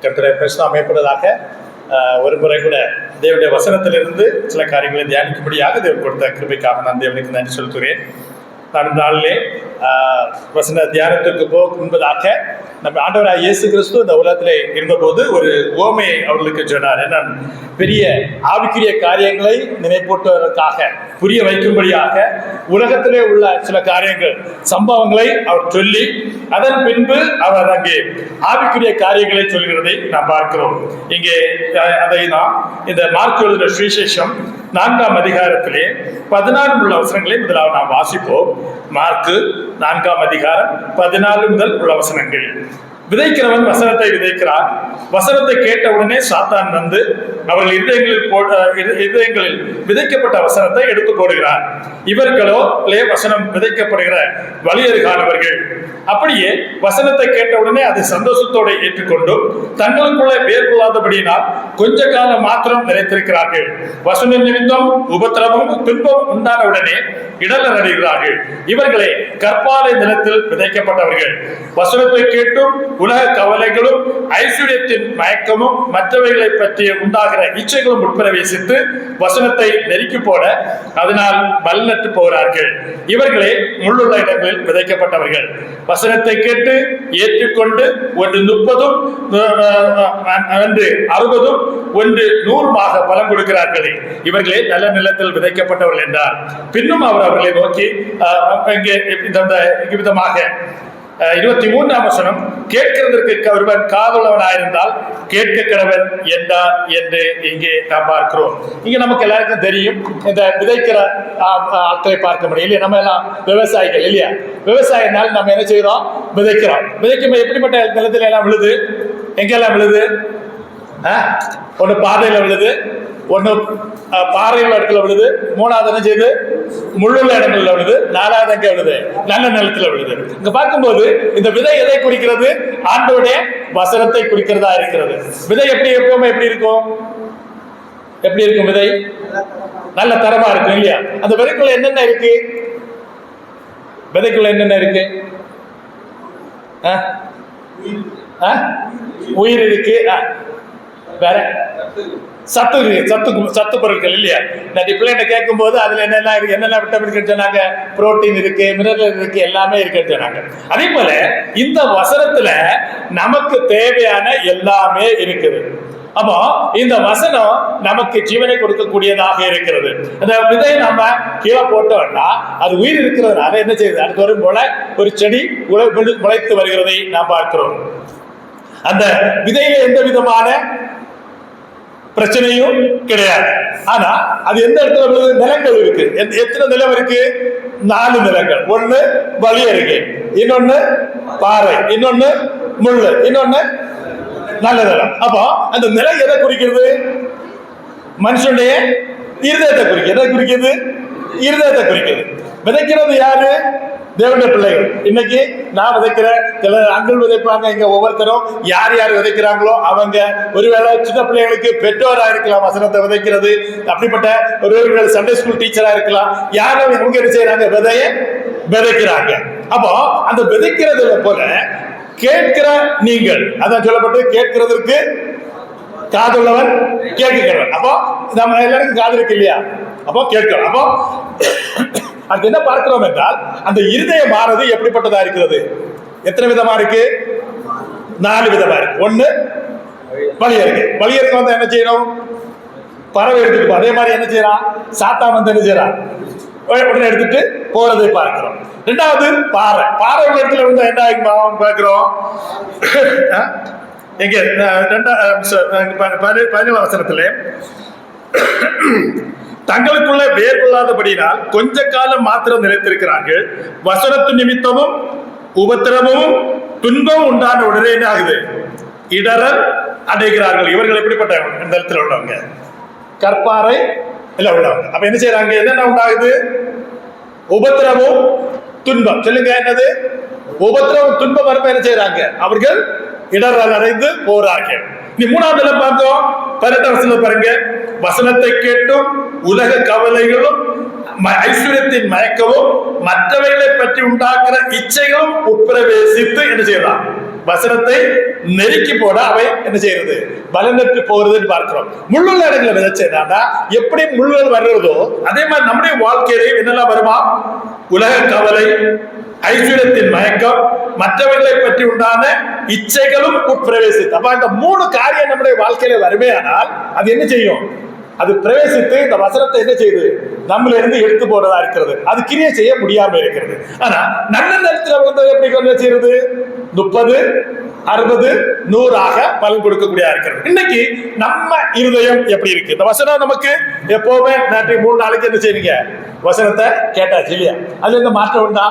கர்த்தருடைய பரிசுத்தம் அமையப்படுவதாக. ஒரு முறை கூட தேவனுடைய வசனத்திலிருந்து சில காரியங்களை தியானிக்கும்படியாக தேவன் கொடுத்த கிருபைக்காக நான் தேவனுக்கு நன்றி செலுத்துகிறேன். நான் இந்த நாளிலே வசன தியானத்திற்கு போக முன்பதாக நம்ம ஆண்டவராக இயேசு கிறிஸ்து இந்த உலகத்திலே இருந்தபோது ஒரு உவமையை அவர்களுக்கு சொன்னார். என்ன, பெரிய ஆவிக்குரிய காரியங்களை நினைப்பூட்டுவதற்காக புரிய வைக்கும்படியாக உலகத்திலே உள்ள சில காரியங்கள் சம்பவங்களை அவர் சொல்லி அதன் பின்பு அவர் அங்கே ஆவிக்குரிய காரியங்களை சொல்கிறதை நாம் பார்க்கிறோம். இங்கே அதை நாம் இந்த மார்க்கு எழுதின சுவிசேஷம் 4ஆம் அதிகாரத்திலே 14 உள்ள வசனங்களை முதலாவது நாம் வாசிப்போம். மார்க்கு 4ஆம் அதிகாரம் 14 முதல் உள்ள வசனங்கள். விதைக்கிறவன் வசனத்தை விதைக்கிறான். வசனத்தை கேட்டவுடனே சாத்தான் வந்து அவர்கள் இதயங்களில் விதைக்கப்பட்ட வசனத்தை எடுத்து போடுகிறார். இவர்களோ வசனம் விதைக்கப்படுகிற வழியருகானவர்கள். அப்படியே வசனத்தை கேட்டவுடனே அதை சந்தோஷத்தோடு ஏற்றுக்கொண்டும் தங்களுக்குள்ளே வேர் கொள்ளாதபடியினால் கொஞ்ச காலம் மாத்திரம் நிலைத்திருக்கிறார்கள். வசன நிமித்தம் உபத்திரமும் துன்பம் உண்டானவுடனே இடர்கள் அடைகிறார்கள். இவர்களே கற்பாலை நிலத்தில் விதைக்கப்பட்டவர்கள். வசனத்தை கேட்டும் உலக கவலைகளும் ஐஸ்வர்யத்தின் மயக்கமும் மற்றவைகளை பற்றி உண்டாகிற இச்சைகளும் உட்பிரவேசித்து வசனத்தை நெருக்கி போட அதனால் பலனற்று போகிறார்கள். இவர்களே முள்ளுள்ள இடங்களில் விதைக்கப்பட்டவர்கள். வசனத்தை கேட்டு ஏற்றுக்கொண்டு ஒன்று 30, ஒன்று 60, ஒன்று 100 பலன் கொடுக்கிறார்களே, இவர்களே நல்ல நிலத்தில் விதைக்கப்பட்டவர்கள் என்றார். பின்னும் அவர் அவர்களை நோக்கி விதமாக 23ஆம் வசனம், கேட்கிறதற்கு ஒருவன் காதுள்ளவனாயிருந்தால் கேட்க கடவன் என்றார் என்று இங்கே நாம் பார்க்கிறோம். இங்க நமக்கு எல்லாருக்கும் தெரியும், இந்த விதைக்கிற ஆட்களை பார்க்க முடியும் இல்லையா? நம்ம எல்லாம் விவசாயிகள் இல்லையா? விவசாயினால் நம்ம என்ன செய்யறோம்? விதைக்கிறோம். விதைக்கும் எப்படிப்பட்ட நிலத்துல எல்லாம் விழுது? எங்கெல்லாம் விழுது? ஒண்ணு பாதையில விழுது, ஒண்ணு பாறையுள்ள இடத்துல விழுது, 3வது என்ன செய்யுது? முள்ளுள்ள இடங்கள்ல விழுது, 4வது எங்க விழுது? நல்ல நிலத்துல விழுது. இங்க பார்க்கும்போது இந்த விதை எதை குறிக்கிறது? ஆண்டவருடைய வசனத்தை குறிக்கிறதா இருக்கிறது. விதை எப்பவுமே எப்படி இருக்கும்? எப்படி இருக்கும் விதை? நல்ல தரமா இருக்கும் இல்லையா? அந்த விதைக்குள்ள என்னென்ன இருக்கு? விதைக்குள்ள என்னென்ன இருக்கு? உயிர் இருக்கு, வேற சத்து இருக்கு, சத்து பொருட்கள் இல்லையா? நான் பிள்ளைகிட்ட கேட்கும் போது அதுல என்னெல்லாம் இருக்கு, என்னென்ன விட்டமின் சொன்னாங்க? புரோட்டீன் இருக்கு, மினரல் இருக்கு, எல்லாமே இருக்குன்னு சொன்னாங்க. அதே போல இந்த வசனத்துல நமக்கு தேவையான எல்லாமே இருக்குது. அப்போ இந்த வசனம் நமக்கு ஜீவனை கொடுக்கக்கூடியதாக இருக்கிறது. அந்த விதையை நம்ம கீழே போட்டோம்னா அது உயிர் இருக்கிறதுனால என்ன செய்யுது? அடுத்து ஒரு முளை, ஒரு செடி முளைத்து வருகிறதை நாம் பார்க்கிறோம். அந்த விதையில எந்த விதமான பிரச்சனையும் கிடையாது. ஆனா அது எந்த இடத்துல விழுது? நிலங்கள் இருக்கு. எத்தனை நிலம் இருக்கு? 4 நிலங்கள். ஒண்ணு வழி இருக்கு, இன்னொன்னு பாறை, இன்னொன்னு முள்ளு, இன்னொன்னு நல்ல நிலம். அப்போ அந்த நிலம் எதை குறிக்கிறது? மனுஷனுடைய இருதயத்தை குறிக்கிறது. எதை குறிக்கிறது? இருதயத்தை குறிக்கிறது. விதைக்கிறது யாரு? தேவனுடைய பிள்ளைகள். இன்னைக்கு நான் விதைக்கிறேன், சில அங்கள் விதைப்பாங்க. இங்க ஒவ்வொருத்தரும் யார் யார் விதைக்கிறாங்களோ அவங்க, ஒருவேளை சின்ன பிள்ளைகளுக்கு பெற்றோரா இருக்கலாம் வசனத்தை விதைக்கிறது. அப்படிப்பட்ட ஒருவேளை சண்டே ஸ்கூல் டீச்சரா இருக்கலாம். யாரும் இவங்க என்ன செய்யறாங்க? விதைய விதைக்கிறாங்க. அப்போ அந்த விதைக்கிறதுல போல கேட்கிற நீங்கள், அதான் சொல்லப்பட்டு கேட்கிறதுக்கு காதுள்ளவன் கேட்கிறவன். அப்போ நம்ம எல்லாருக்கும் காது இருக்கு இல்லையா? அப்போ கேட்கிறோம். அப்போ அது என்ன பார்க்கிறோம் என்றால் அந்த இருதயம் மாறது எப்படிப்பட்டதா இருக்கிறது? எத்தனை விதமா இருக்கு? 4 விதமா இருக்கு. ஒண்ணு வழியருக்கு. வழியருக்கு வந்து என்ன செய்யணும்? பறவை எடுத்துட்டு அதே மாதிரி என்ன செய்யறான்? சாத்தான் வந்து என்ன செய்யறான்? உடனே எடுத்துட்டு போறதை பார்க்கிறோம். 2வது பாறை. பாறை உள்ள இடத்துல வந்து என்ன ஆகும் பார்க்கிறோம்? எங்க 17 வசனத்துல, தங்களுக்குள்ள வேர் கொள்ளாதபடியினால் கொஞ்ச காலம் மாத்திரம் நிலைத்திருக்கிறார்கள். வசனத்து நிமித்தமும் உபத்திரமும் துன்பம் உண்டான உடனே என்ன ஆகுது? இடரல் அடைகிறார்கள். இவர்கள் எப்படிப்பட்ட நிலத்தில் உள்ளவங்க? கற்பாறை இல்ல உள்ளவங்க. அப்ப என்ன செய்யறாங்க? என்னென்ன உண்டாகுது? உபத்திரமும் துன்பம். சொல்லுங்க, என்னது? உபத்திரமும் துன்பம் வரப்ப என்ன செய்யறாங்க? அவர்கள் இடரல் அடைந்து போறார்கள். நீ 3வது நிலம் பார்த்தோம். 18 வசனம் பாருங்க. வசனத்தை கேட்டும் உலக கவலைகளும் ஐஸ்வர்யத்தின் மயக்கவும் மற்றவைகளை பற்றி உண்டாக்குற இச்சைகளும் உட்பிரவேசித்து என்ன செய்யலாம்? வசனத்தை நெருக்கி போட அவை என்ன செய்யறது, பலனற்று போறதுன்னு பார்க்கிறோம். முள்ளுள்ள இடங்களை விதைச்சா எப்படி முள்ளுகள் வர்றதோ அதே மாதிரி நம்முடைய வாழ்க்கையிலே என்னெல்லாம் வருமா, உலக கவலை, ஐஸ்வர்யத்தின் மயக்கம், மற்றவர்களை பற்றி உண்டான இச்சைகளும் உட்பிரவேசித்து. அப்ப இந்த 3 காரியம் நம்முடைய வாழ்க்கையில வருமையானால் அது என்ன செய்யும், அது பிரவேசித்து இந்த வசனத்தை என்ன செய்யுது, நம்மள இருந்து எடுத்து போடுறதா இருக்கிறது. அது கிரியை செய்ய முடியாம இருக்கிறது. ஆனா நல்ல நேரத்தில் வந்து எப்படி கொஞ்சம் செய்யறது, 30, 60, 100 பலன் கொடுக்கக்கூடிய இருக்கிறது. இன்னைக்கு நம்ம இருதயம் எப்படி இருக்கு, இந்த வசனம் நமக்கு எப்பவுமே நேற்று 3 நாளைக்கு என்ன செய்யுங்க, வசனத்தை கேட்டாச்சு இல்லையா, அதுல இந்த மாற்றம் உண்டா,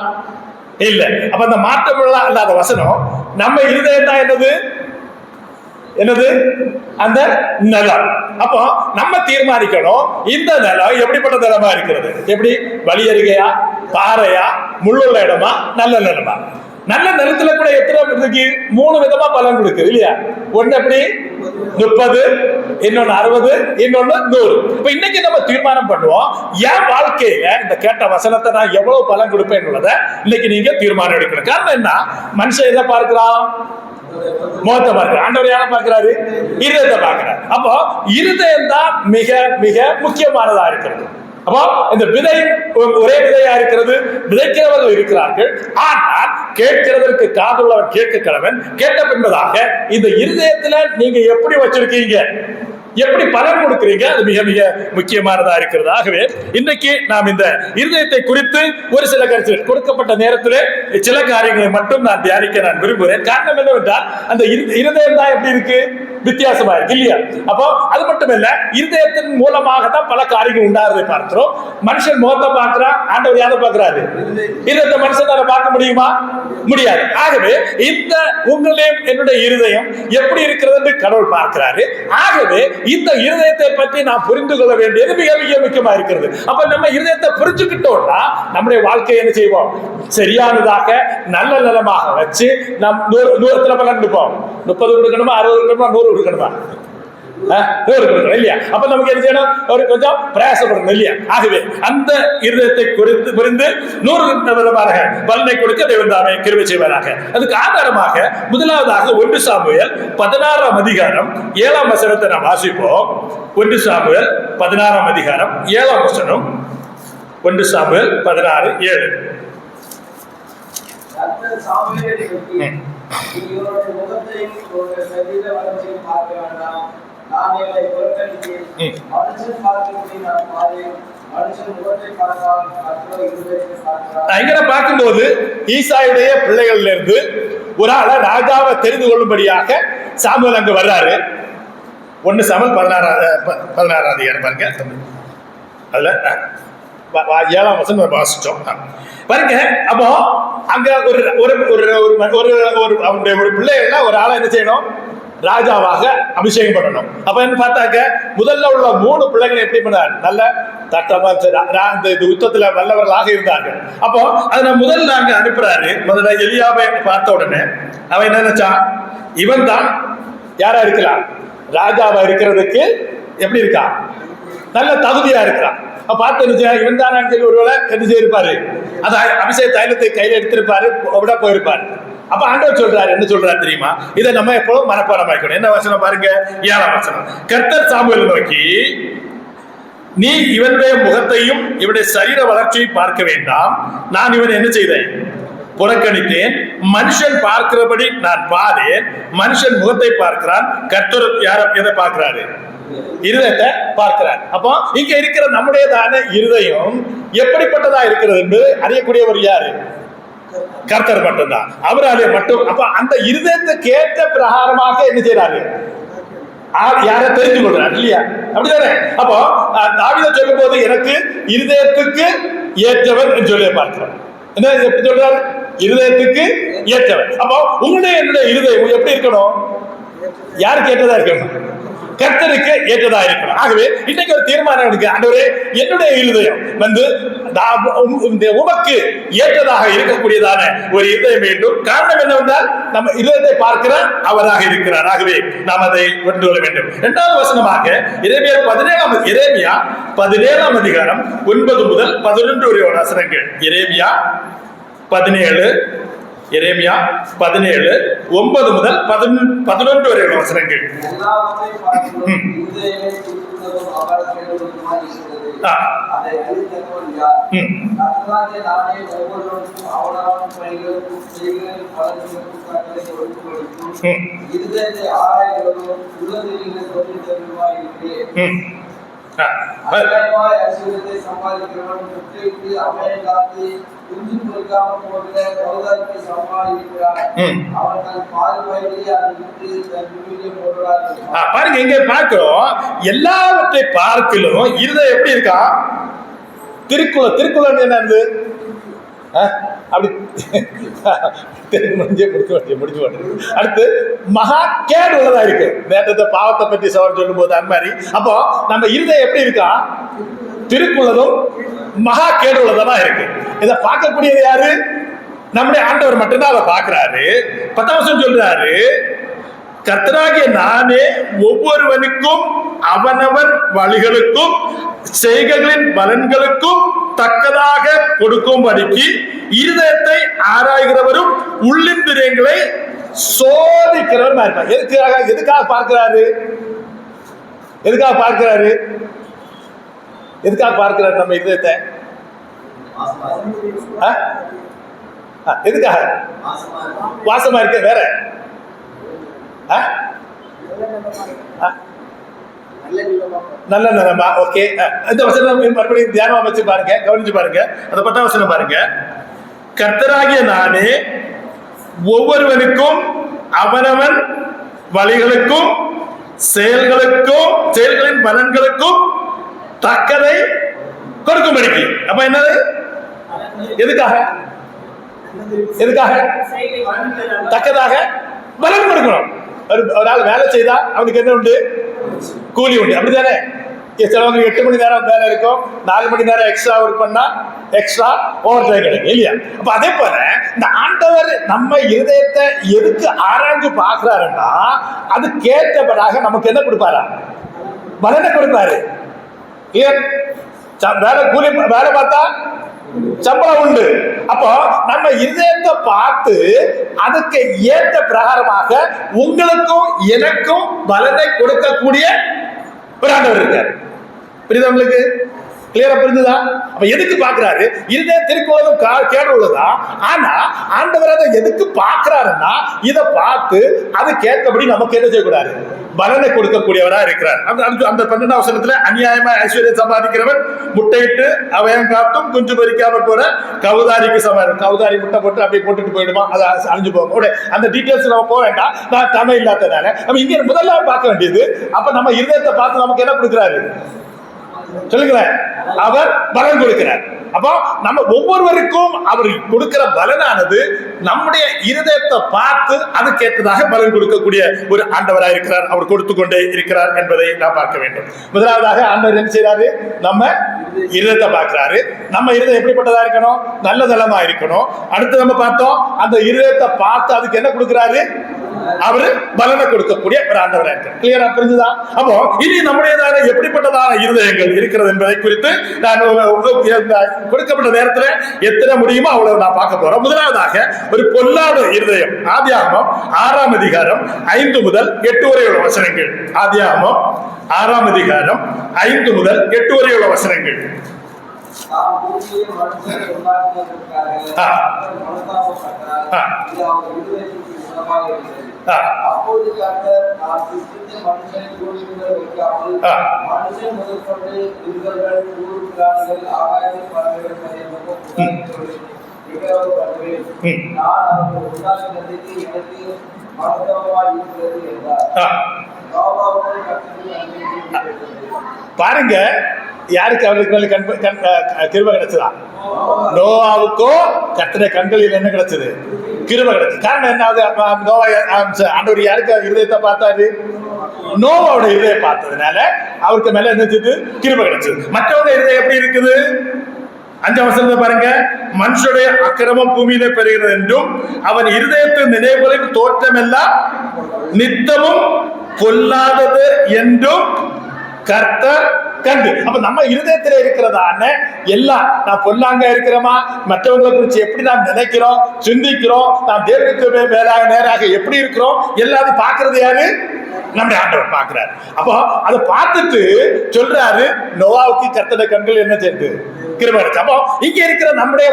இல்ல. அப்ப அந்த மாற்றம் இல்லாத வசனம் நம்ம இருதயம் தான் என்னது அந்த நிலம். அப்போ நம்ம தீர்மானிக்கணும் இந்த நிலம் எப்படிப்பட்ட நிலமா இருக்கிறது, எப்படி வழியருகையா, பாறையா, முள்ளுள்ள இடமா, நல்ல நிலமா. நல்ல நிலத்துல கூட எத்தனை இருக்கு, 3 விதமா பலன் கொடுக்குது இல்லையா. ஒண்ணு எப்படி 30, இன்னொன்னு 60, இன்னொன்னு 100. இப்ப இன்னைக்கு நம்ம தீர்மானம் பண்ணுவோம், என் வாழ்க்கையில இந்த கேட்ட வசனத்தை நான் எவ்வளவு பலன் கொடுப்பேன் இன்னைக்கு நீங்க தீர்மானம் எடுக்கணும். காரணம் என்ன, மனுஷன் எதை பார்க்கிறான், முகத்தை பார்க்கிறார். ஆண்டவர் யாரை பார்க்கிறாரு, இருதயத்தை பார்க்கிறார். அப்போ இருதயம் தான் மிக மிக முக்கியமானதா இருக்கிறது. அப்போ இந்த விதை ஒரே விதையா இருக்கிறது, விதைக்கிறவர்கள் இருக்கிறார்கள். ஆனால் கேட்கிறதற்கு காதுள்ளவன் கேட்க கடவன். கேட்ட பின்பதாக இந்த இருதயத்துல நீங்க எப்படி வச்சிருக்கீங்க, எப்படி பலன் கொடுக்கிறீங்க, அது மிக மிக முக்கியமானதா இருக்கிறது. ஆகவே இன்றைக்கு நாம் இந்த இருதயத்தை குறித்து ஒரு சில கருத்துக்கள் கொடுக்கப்பட்ட நேரத்தில் சில காரியங்களை மட்டும் நான் தியானிக்க நான் விரும்புகிறேன். காரணம் என்னவென்றால் அந்த இருதயம் தான் எப்படி இருக்கு, வித்தியாசமா இருக்கு இல்லையா. அப்போ அது மட்டுமல்ல, இருதயத்தின் மூலமாக தான் பல காரியங்கள் உண்டாகிறதை பார்க்கிறோம். மனுஷன் முகத்தை பார்க்கிறான், ஆண்டவர் யாரை பார்க்கிறாரு, இருதயத்தை மனுஷன் தானே பார்க்க முடியுமா, முடியாது. ஆகவே இந்த உங்களையும் என்னுடைய இருதயம் எப்படி இருக்கிறது என்று கடவுள் பார்க்கிறாரு. ஆகவே இந்த இருதயத்தை பற்றி நாம் புரிந்து கொள்ள வேண்டியது மிக மிக முக்கியமா இருக்கிறது. அப்ப நம்ம இருதயத்தை புரிஞ்சுக்கிட்டோம்னா நம்முடைய வாழ்க்கையை என்ன செய்வோம், சரியானதாக நல்ல நிலமாக வச்சு நம் 100 பலன் கொடுப்போம். 30 கொடுக்கணுமா, 60 கொடுக்கணுமா, 100 கொடுக்கணுமா, 100 கொடுக்கணும் இல்லையா. அப்ப நமக்கு என்ன செய்யணும், ஒரு கொஞ்சம் பிரயாசப்படணும் இல்லையா. ஆகவே அந்த இருதயத்தை புரிந்து 100 விதமான பலனை கொடுக்க தேவன் தாமே கிருபை செய்வாராக. அதுக்கு ஆதாரமாக முதலாவதாக 1 சாமுவேல் 16ஆம் அதிகாரம் 7ஆம் வசனத்தை நாம் வாசிப்போம். 1 சாமுவேல் 16ஆம் அதிகாரம் 7ஆம் வசனம். 1 சாமுவேல் 16:7. பார்க்கும்போது ஈசாயுடைய பிள்ளைகள்ல இருந்து ஒரு ஆளை ராஜாவை தெரிந்து கொள்ளும்படியாக சாமுவேல் அங்கு வர்றாரு. 1 சாமுவேல் 16ஆம் அதிகாரம் பாருங்க, அதுல 7ஆம் வசனம் வாசிச்சோம் பாருங்க. அப்போ அங்க ஒரு பிள்ளைகள்னா ஒரு ஆளை என்ன செய்யணும், ராஜாவாக அபிஷேகம் பண்ணணும். அப்ப என்ன பார்த்தாக்க முதல்ல உள்ள 3 பிள்ளைகளை எப்படி பண்ணார், நல்ல தட்டமா இந்த யுத்தத்துல வல்லவர்களாக இருந்தார்கள். அப்போ அதை முதல்ல அங்க அனுப்புறாரு. முதல்ல எலியாவை பார்த்த உடனே அவன் என்ன நினைச்சான், இவன் தான் யாரா இருக்கலாம், ராஜாவா இருக்கிறதுக்கு எப்படி இருக்கா, நல்ல தகுதியா இருக்கிறான். பார்த்து இவன் தான் சொல்லி ஒருவேளை என்ன செய்திருப்பாரு, அந்த அபிஷேக தைலத்தை கையில எடுத்திருப்பாரு, போயிருப்பாரு. அப்ப ஆண்டவர் சொல்றாரு, என்ன சொல்றாரு தெரியுமா, இதை நம்ம எப்பவும் மனப்பாடமாக்கணும். என்ன வசனம் பாருங்க, 7ஆம் வசனம். கர்த்தர் சாமுவேலை நோக்கி, நீ இவனுடைய முகத்தையும் இவனுடைய சரீர வளர்ச்சியை பார்க்க வேண்டாம், நான் இவன் என்ன செய்தேன், புறக்கணித்தேன். மனுஷன் பார்க்கிறபடி நான் பாதேன். மனுஷன் முகத்தை பார்க்கிறான், கர்த்தர் எதை பார்க்கிறாரு, இருதயத்தை பார்க்கிறார். அப்போ இங்க இருக்கிற நம்முடையதான இருதயம் எப்படிப்பட்டதா இருக்கிறது என்பது அறியக்கூடியவர் யாரு, கர்த்தர் மட்டும்தான், அவராலே மட்டும். அப்ப அந்த இருதயத்தை கேட்ட பிரகாரமாக என்ன செய்யறாரு, யாரை தெரிந்து கொள்றாரு இல்லையா, அப்படிதானே. அப்போ தாவீது சொல்லும் போது எனக்கு இருதயத்துக்கு ஏற்றவர் என்று சொல்லி பார்க்கிறோம். என்ன எப்படி சொல்றாரு, இருதயத்துக்கு ஏற்றவர். அப்போ உங்களுடைய என்னுடைய இருதயம் எப்படி இருக்கணும், யாருக்கு ஏற்றதா இருக்கணும், கர்த்தருக்கு ஏற்றதா இருக்கணும். ஆகவே இன்னைக்கு ஒரு தீர்மானம் எடுக்க, ஆண்டவரே என்னுடைய இருதயம் உமக்கு ஏற்றதாக இருக்கக்கூடியதான ஒரு இருதயம் வேண்டும். காரணம் என்னவென்றால் நம்ம இருதயத்தை பார்க்கிற அவராக இருக்கிறார். ஆகவே நாம் அதை கொண்டு கொள்ள வேண்டும். 2வது வசனமாக எரேமியா 17ஆம் அதிகாரம் 9 முதல் 11 வரை வசனங்கள். எரேமியா 17 எரேமியா 17:9 முதல் 11 வரை உள்ள வசனங்கள். பாருங்க, இங்க பார்க்கிறோம் எல்லாவற்றை பார்க்கலும் இருதயம் எப்படி இருக்கா? திருக்குறள் என்னது? அப்படி முடிச்சு அடுத்து மகா கேடு உள்ளதா இருக்கு. நேற்றத்தை பாவத்தை பற்றி சவர் சொல்லும் போது அந்த மாதிரி அப்போ நம்ம இருதயம் எப்படி இருக்கா? திருக்குள்ளதும் மகா கேடு உள்ளதா இருக்கு. இதை பார்க்கக்கூடியது யாரு? நம்முடைய ஆண்டவர் மட்டும்தான் அதை பார்க்கிறாரு. 10ஆம் வசனம் சொல்றாரு, கர்த்தராகிய நானே ஒவ்வொருவனுக்கும் அவனவன் வழிகளுக்கும் செய்கைகளின் பலன்களுக்கும் தக்கதாக கொடுக்கும்படிக்கு இருதயத்தை ஆராய்கிறவரும் உள்ளிந்திரியங்களை சோதிக்கிறவரும் இருப்பார். எதுக்காக பார்க்கிறாரு? எதுக்காக பார்க்கிறாரு நம்ம இருதயத்தை? எதுக்காக? வாசமா இருக்க வேற நல்ல நிறமா? ஓகே, இந்த வசனம் மறுபடியும் தியானமா வச்சு பாருங்க, கவனிச்சு பாருங்க. அந்த 10ஆம் வசனம் பாருங்க. கர்த்தராகிய நானே ஒவ்வொருவனுக்கும் அவனவன் வழிகளுக்கும் செயல்களின் பலன்களுக்கும் தக்கதை கொடுக்கும்படிக்கு. அப்ப என்னது? எதுக்காக? தக்கதாக பலன் கொடுக்கணும். ஒரு ஆள் வேலை செய்தா அவனுக்கு என்ன உண்டு? கூலி உண்டு. அப்படித்தானே? சிலவங்க 8 மணி நேரம் வேலை இருக்கும், 4 மணி நேரம் எக்ஸ்ட்ரா ஒர்க் பண்ணா எக்ஸ்ட்ரா ஓவர் டைம் கிடைக்கும் இல்லையா? அப்ப அதே போல இந்த ஆண்டவர் நம்ம இருதயத்தை எதுக்கு ஆராய்ஞ்சு பார்க்கிறாருன்னா அது கேட்டபடாக நமக்கு என்ன கொடுப்பாரா? பலனை கொடுப்பாரு. கூலி வேலை பார்த்தா சம்பளம் உண்டு. அப்போ நம்ம இதயத்தை பார்த்து அதுக்கு ஏற்ற பிரகாரமாக உங்களுக்கும் எனக்கும் பலனை கொடுக்கக்கூடிய ஒரு ஆண்டவர் இருக்கார். புரியுதா உங்களுக்கு? கிளியரா புரிஞ்சுதா? அப்ப எதுக்கு பாக்குறாரு? இருதய திருக்குறளும் கேடு உள்ளதா. ஆனா ஆண்டவர் அதை எதுக்கு பாக்குறாருன்னா இதை பார்த்து அது கேட்கபடி நமக்கு என்ன செய்யக்கூடாது? பலனை கொடுக்கக்கூடியவரா இருக்கிறார். அந்த 12ஆம் வசனத்துல அநியாயமா ஐஸ்வர்யம் சம்பாதிக்கிறவன் முட்டையிட்டு அவயம் காத்தும் குஞ்சு பறிக்காம போற கவுதாரிக்கு சமாளம். கவுதாரி முட்டை போட்டு அப்படியே போட்டுட்டு போயிடுமா? அதை அழிஞ்சு போகும். அந்த டீட்டெயில்ஸ் நம்ம போக வேண்டாம், நான் தமிழ் இல்லாததால. நம்ம இங்க முதல்ல பார்க்க வேண்டியது, அப்ப நம்ம இருதயத்தை பார்த்து நமக்கு என்ன கொடுக்கிறாரு சொல்லுங்களேன்? அவர் பலன் கொடுக்கிறார். அப்போ நம்ம ஒவ்வொருவருக்கும் அவர் கொடுக்கிற பலனானது நம்முடைய இருதயத்தை பார்த்து அதுக்கேற்றதாக பலன் கொடுக்கக்கூடிய ஒரு ஆண்டவராக இருக்கிறார். அவர் கொடுத்து கொண்டே இருக்கிறார் என்பதை நாம் பார்க்க வேண்டும். முதலாவதாக ஆண்டவர் என்ன செய்யறாரு? நம்ம இருதயத்தை பார்க்கிறாரு. நம்ம இருதயம் எப்படிப்பட்டதா இருக்கணும்? நல்ல தளமா இருக்கணும். அடுத்து நம்ம பார்த்தோம், அந்த இருதயத்தை பார்த்து அதுக்கு என்ன கொடுக்கிறாரு? அவரு பலனை கொடுக்கக்கூடிய ஒரு ஆண்டவராக இருக்கிறார். கிளியரா புரிஞ்சுதா? அப்போ இனி நம்முடையதான எப்படிப்பட்டதான இருதயங்கள் இருக்கிறது என்பதை குறித்து நான் கொடுக்கப்பட்ட நேரத்தில் எத்தனை முடியுமோ அவ்வளவு நான் பார்க்க போறோம். முதலாவதாக ஒரு பொல்லாத இருதயம். ஆதியாகமம் 6ஆம் அதிகாரம் 5 முதல் 8 வரை உள்ள வசனங்கள். ஆதியாகமம் 6ஆம் அதிகாரம் 5 முதல் 8 வரை உள்ள வசனங்கள். அப்போது கர்த்தர் நான் சிருஷ்டித்த மனுஷனை பூமியில் வைக்காமல் மனுஷன் முதற்கொண்டு மிருகங்கள், ஊர் பிராணிகள், ஆகாயத்தின் பறவைகள் பண்ணுவேன். நான் அவர்கள் உண்டாக்குவதற்கு எனக்கு மனதமாய் இருக்கிறது என்றார். பாருங்க, யாருக்கு அவர்களுக்கு கிருபை கிடைச்சதா? நோவாவுக்கோ கர்த்தருடைய கண்களில் என்ன கிடைச்சது? கிருபை கிடைச்சது. காரணம் என்ன? ஆண்டவர் யாருக்கு இருதயத்தை பார்த்தாரு? நோவாவோட இருதயம் பார்த்ததுனால அவருக்கு மேல என்ன செய்து? கிருபை கிடைச்சது. மற்றவங்க இருதயம் எப்படி இருக்குது? 5ஆம் வசனத்தை பாருங்க. மனுஷனுடைய அக்கிரமம் பூமியிலே பெறுகிறது என்றும் அவன் இருதயத்தின் நினைவுகளின் தோற்றம் எல்லாம் நித்தமும் பொல்லாதது என்றும் கர்த்தர் கண்டு. அப்ப நம்ம இருதயத்துல இருக்கிறதான எல்லாம் நான் பொல்லாங்க இருக்கிறோமா, மற்றவங்களை குறித்து எப்படி நாம் நினைக்கிறோம், சிந்திக்கிறோம், நாம் தேவனுக்கு நேராக எப்படி இருக்கிறோம், எல்லாத்தையும் பார்க்கறது யாரு? நம்முடைய ஆண்டவர் பார்க்கிறார். அப்போ அதை பார்த்துட்டு சொல்றாரு, நோவாவுக்கு கர்த்தருடைய கண்கள் என்ன செய்து கிருபை. அப்போ இங்க இருக்கிற நம்முடைய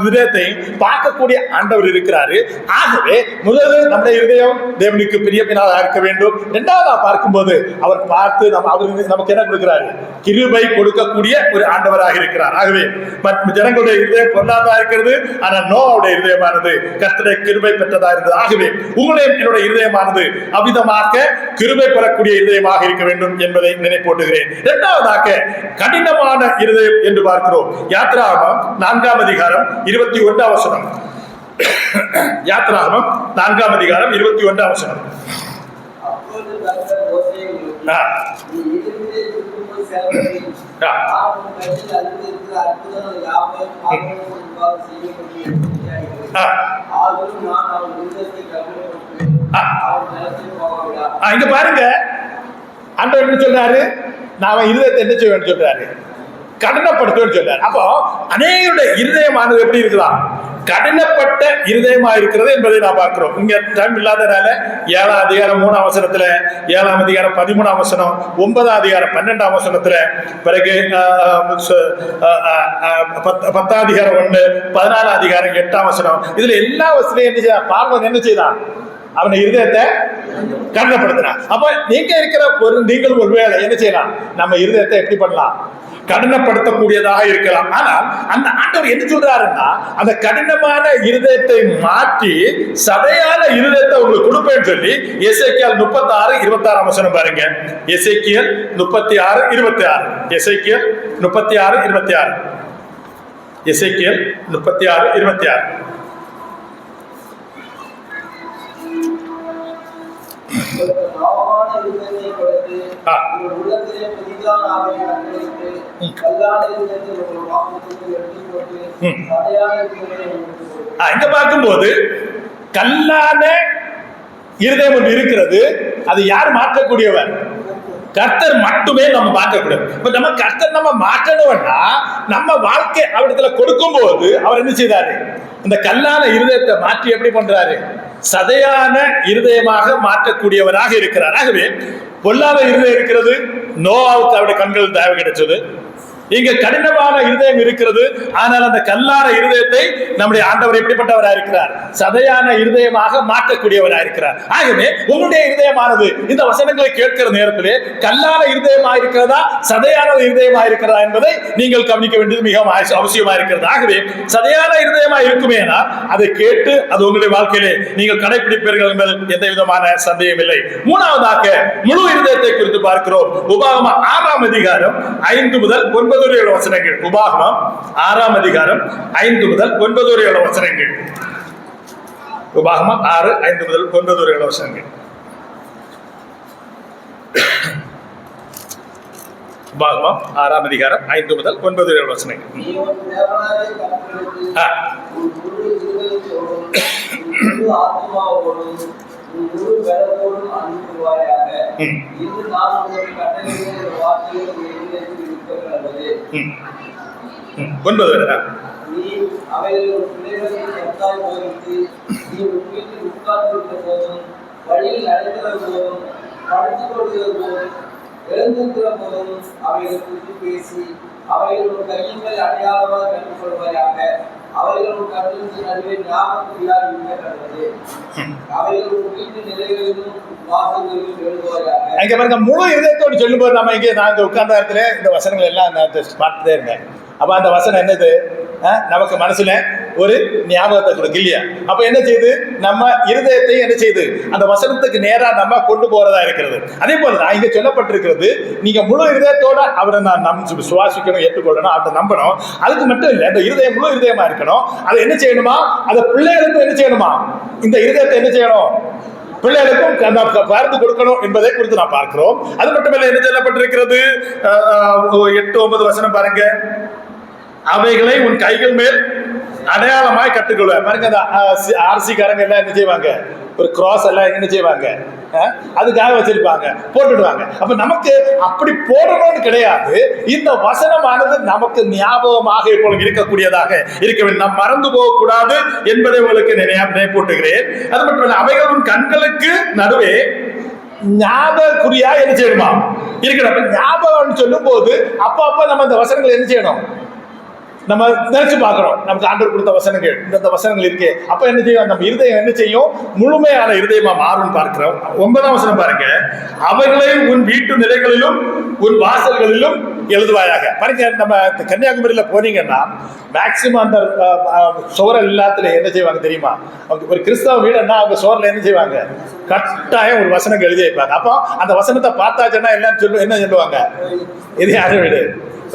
இதயத்தை பார்க்கக்கூடிய ஆண்டவர் இருக்கிறாரு. ஆகவே முதலில் நம்முடைய இதயம் தேவனுக்கு பிரியப்பினாக இருக்க வேண்டும். இரண்டாவதா பார்க்கும்போது அவர் பார்த்து அவருக்கு நமக்கு என்ன கொடுக்கிறாரு? கிருபை கொடுக்கக்கூடிய ஒரு ஆண்டவராக இருக்கிறார். ஆகவே ஜனங்களுடைய இதயம் பொருளாதார இருக்கிறது, ஆனால் நோவாவுடைய இதயமானது கர்த்தருடைய கிருபை பெற்றதா இருந்தது. ஆகவே உங்களுடைய என்னுடைய இதயமானது அவிதமாக கிருபை பெறக்கூடிய இதயமாக இருக்க வேண்டும் என்பதை நினைப்போட்டுகிறேன். இரண்டாவதாக கடினமான இருதயம் என்று பார்க்கிறோம். யாத்ராகமம் 4ஆம் அதிகாரம் 21ஆம் வசனம். யாத்ராகமம் 4ஆம் அதிகாரம் 21ஆம் வசனம். இங்க பாருங்க, ஆண்டவர் என்ன சொல்றாரு? நான் இருதயத்தை என்ன செய்வேன்னு சொல்றாரு? கடினப்படுத்துவேன்னு சொல்றாரு. அப்போ அநேகருடைய இருதயமானது எப்படி இருக்கலாம்? கடினப்பட்ட இருதயமா இருக்கிறது என்பதை நான் பார்க்கிறோம். இங்க டைம் இல்லாதனால 7ஆம் அதிகாரம் 3ஆம் வசனத்துல, 7ஆம் அதிகாரம் 13ஆம் வசனம், 9ஆம் அதிகாரம் 12ஆம் வசனத்துல, பிறகு 10ஆம் அதிகாரம் 1, 14ஆம் அதிகாரம் 8ஆம் வசனம், இதுல எல்லா வசதியும் என்ன செய்ய பார்வன் என்ன செய்தான்? அவனை இருதயத்தை கடினப்படுத்தினான். அப்ப நீங்க இருக்கிற நீங்கள் ஒருவேளை என்ன செய்யலாம்? நம்ம இருதயத்தை எப்படி பண்ணலாம்? கடினப்படுத்தக்கூடியதாக இருக்கலாம். ஆனால் அந்த ஆண்டவர் என்ன சொல்றாருன்னா, அந்த கடினமான இருதயத்தை மாற்றி சதையான இருதயத்தை உங்களுக்கு கொடுப்பேன்னு சொல்லி எசேக்கியேல் 36:26 வசனம் பாருங்க. எசேக்கியேல் 36:26. எசேக்கியேல் 36:26. எசேக்கியேல் 36:26. இங்க பார்க்கும்போது கல்லான இருதயம் ஒன்று இருக்கிறது. அது யார் மாற்றக்கூடியவர்? கர்த்தர் மட்டுமே நம்ம மாற்றக்கூடாது. இப்ப நம்ம கர்த்தர் நம்ம மாற்றணும்னா நம்ம வாழ்க்கை அவரிடத்துல கொடுக்கும் போது அவர் என்ன செய்தாரு? இந்த கல்லான இருதயத்தை மாற்றி எப்படி பண்றாரு? சதையான இருதயமாக மாற்றக்கூடியவராக இருக்கிறார். ஆகவே பொல்லாத இருதயம் இருக்கிறது, நோவாவுக்கு அவருடைய கண்கள் தயவு கிடைச்சது. இங்க கடினமான இருதயம் இருக்கிறது, ஆனால் அந்த கல்லான இருதயத்தை நம்முடைய ஆண்டவர் எப்படிப்பட்டவராக இருக்கிறார்? சதையான இருதயமாக மாற்றக்கூடியவராக இருக்கிறார். ஆகவே உங்களுடைய இருதயமானது இந்த வசனங்களை கேட்கிற நேரத்திலே கல்லான இருதயமா இருக்கிறதா, சதையான இருதயமா இருக்கிறதா என்பதை நீங்கள் கவனிக்க வேண்டியது மிகவும் அவசியமா இருக்கிறது. ஆகவே சதையான இருதயமா இருக்குமேனா அதை கேட்டு அது உங்களுடைய வாழ்க்கையிலே நீங்கள் கடைபிடிப்பீர்கள் என்பதில் எந்த விதமான சந்தேகம் இல்லை. மூணாவதாக முழு இருதயத்தை குறித்து பார்க்கிறோம். உபாகமம் 6ஆம் அதிகாரம் 5 முதல் 9 வசனங்கள். உபாகமம் 6ஆம் அதிகாரம் 5 முதல் 9 வசனங்கள். உபாகமம் 6:5 முதல் 9 வசனங்கள். உபாகமம் 6ஆம் அதிகாரம் 5 முதல் 9 வசனங்கள். எழுந்திருக்கிற போதும் அவைகள் குறித்து பேசி அவைகள் கையின்கள் அடையாளமாக கற்றுக்கொள்வாயாக. அவைகள் கண்களுக்கு நடுவே ஞாபகத்தியால் இருக்கிறது. அவைகள் வீட்டு நிலைகளிலும் வாசல்களிலும் எழுதுவாயாக. இங்க பாருங்க, முழு இதயத்தோடு சொல்லும் போது நம்ம இங்கே நான் உட்கார்ந்த இடத்துல இந்த வசனங்கள் எல்லாம் நான் பார்த்துட்டே இருந்தேன். அப்ப அந்த வசனம் என்னது? நமக்கு மனசுல ஒரு ஞாபகத்தை கொடுக்கு இல்லையா? அப்ப என்ன செய்யுது? நம்ம இருதயத்தை என்ன செய்யுது? அந்த வசனத்துக்கு நேரா நம்ம கொண்டு போறதா இருக்கிறது. அதே போலதான் இங்க சொல்லப்பட்டிருக்கிறது, நீங்க முழு இருதயத்தோட அவரை நான் சுவாசிக்கணும், ஏற்றுக்கொள்ளணும், அவரை நம்பணும். அதுக்கு மட்டும் இல்லை, அந்த இருதயம் முழு இருதயமா இருக்கணும். அதை என்ன செய்யணுமா? அதை பிள்ளைகளுக்கும் என்ன செய்யணுமா? இந்த இருதயத்தை என்ன செய்யணும்? பிள்ளைகளுக்கும் பார்த்து கொடுக்கணும் என்பதை குறித்து நான் பார்க்கிறோம். அது மட்டுமல்ல, என்ன சொல்லப்பட்டிருக்கிறது? 8-9 வசனம் பாருங்க. அவைகளை உன் கைகள் மேல் அடையாளமாய் கற்றுக்கொள்வார். பாருங்க, அந்த ஆர்சி காரங்க எல்லாம் என்ன செய்வாங்க, ஒரு கிராஸ் எல்லாம் என்ன செய்வாங்க, அதுக்காக வச்சிருப்பாங்க, போட்டுடுவாங்க. அப்ப நமக்கு அப்படி போடணும்னு கிடையாது. இந்த வசனமானது நமக்கு ஞாபகமாக இப்பொழுது இருக்கக்கூடியதாக இருக்க வேண்டும். நாம் மறந்து போகக்கூடாது என்பதை உங்களுக்கு நினைப்பூட்டுகிறேன். அது மட்டுமல்ல, அவைகளும் கண்களுக்கு நடுவே ஞாபகக்குறியா என்ன செய்யணுமா இருக்கணும். ஞாபகம் சொல்லும் போது அப்ப நம்ம இந்த வசனங்கள் என்ன செய்யணும், நம்ம நினைச்சு பார்க்கிறோம். நமக்கு ஆண்டவர் கொடுத்த வசனங்கள், இந்த வசனங்கள் இருக்கே, அப்ப என்ன செய்யும், நம்ம இருதயம் என்ன செய்யும், முழுமையான இருதயமா மாறும் பார்க்கிறோம். 9ஆம் வசனம் பாருங்க, அவைகளை உன் வீட்டு நிலைகளிலும் உன் வாசல்களிலும் எழுதுவாயாக. பாருங்க, நம்ம கன்னியாகுமரியில போனீங்கன்னா மேக்சிமம் அந்த சோரல் எல்லாத்துல என்ன செய்வாங்க தெரியுமா, ஒரு கிறிஸ்தவ வீடுன்னா அவங்க சோரில் என்ன செய்வாங்க, கட்டாயம் ஒரு வசனம் எழுதி வைப்பாங்க. அப்போ அந்த வசனத்தை பார்த்தாச்சுன்னா என்ன சொல்லுவாங்க, இது யாரும் வீடு,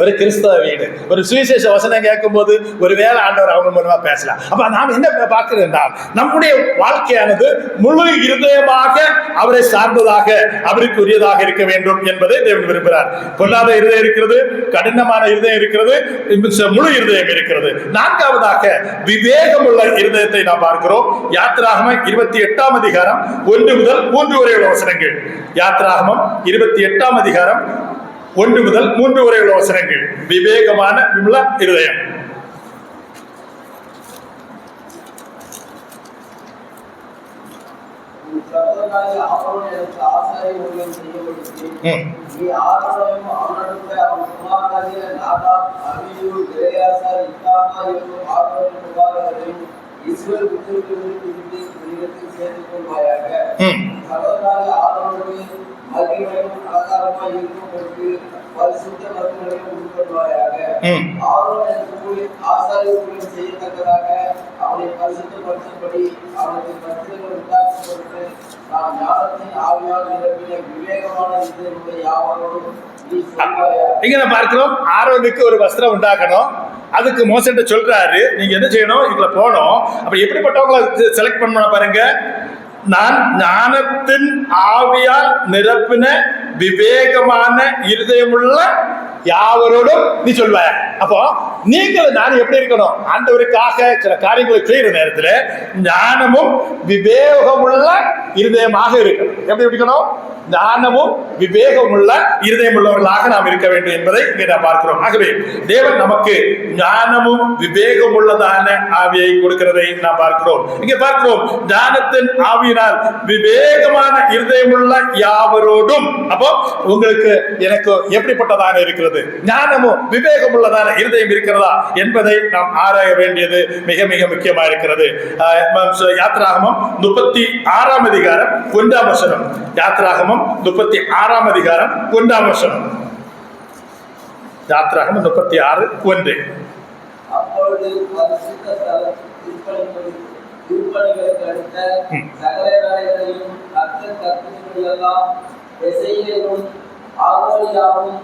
ஒரு கிறிஸ்தவ வீடு. ஒரு சுவிசேஷ வசனம் கேட்கும் போது ஒரு வேளை ஆண்டவர் அவங்க மூலமா பேசலாம். அப்ப நாம் என்ன பார்க்கிறோம் என்றால், நம்முடைய வாழ்க்கையானது முழு இருதயமாக அவரை சார்ந்ததாக, அவருக்கு உரியதாக இருக்க வேண்டும் என்பதை தேவன் விரும்புகிறார். பொல்லாத இருதயம் இருக்கிறது, கடினமான இருதயம் இருக்கிறது, முழு இருதயம் இருக்கிறது. 4ஆவதாக விவேகம் உள்ள இருதயத்தை நாம் பார்க்கிறோம். யாத்திராகமம் 28ஆம் அதிகாரம் 1 முதல் 3 வரை உள்ள வசனங்கள். யாத்திராகமம் 28ஆம் அதிகாரம் 1 முதல் 3 வரை உள்ள வசனங்கள். விவேகமான விமல இருதயம். இங்க பார்க்கிறோம், ஆரோனுக்கு ஒரு வஸ்திரம் உண்டாக்கணும். அதுக்கு மோசே சொல்றாரு, நீங்க என்ன செய்யணும், இதுல போனோம். அப்ப எப்படிப்பட்டவங்களை செலக்ட் பண்ணணும் பாருங்க, நான் ஞானத்தின் ஆவியால் நிரப்பின விவேகமான இருதயமுள்ள யாவரோடும் நீ சொல்வாய. அப்போ நீங்கள் நான் எப்படி இருக்கணும், ஆண்டவருக்காக சில காரியங்களை செய்யற நேரத்துல ஞானமும் விவேகமுள்ள இருதயமாக இருக்கணும். எப்படி இருக்கணும், ஞானமும் விவேகமுள்ள இருதயம் உள்ளவர்களாக நாம் இருக்க வேண்டும் என்பதை இங்கே நாம் பார்க்கிறோம். ஆகவே தேவன் நமக்கு ஞானமும் விவேகம் உள்ளதான ஆவியை கொடுக்கிறதை நாம் பார்க்கிறோம். இங்கே பார்க்கிறோம், ஞானத்தின் ஆவியினால் விவேகமான இருதயமுள்ள யாவரோடும். அப்போ உங்களுக்கு எனக்கு எப்படிப்பட்டதாக இருக்கிறது, ஞானமும் விவேகம் உள்ளதான இருதயம் இருக்கிறதா என்பதை நாம் ஆராய வேண்டியது மிக மிக முக்கியமா இருக்கிறது. யாத்திராகமம் 36ஆம் அதிகாரம் 1ஆம் வசனம். யாத்திராகமம் 36ஆம் அதிகாரம் 1ஆம் வசனம். யாத்திராகமம் 36:1. அப்பொழுது பரிசுத்த ஸ்தலம் திருப்பணிகளுக்கு அடுத்த சகல வேலைகளையும் கர்த்தர்களெல்லாம் எசேக்கியேலும் ஆரோனியாவும்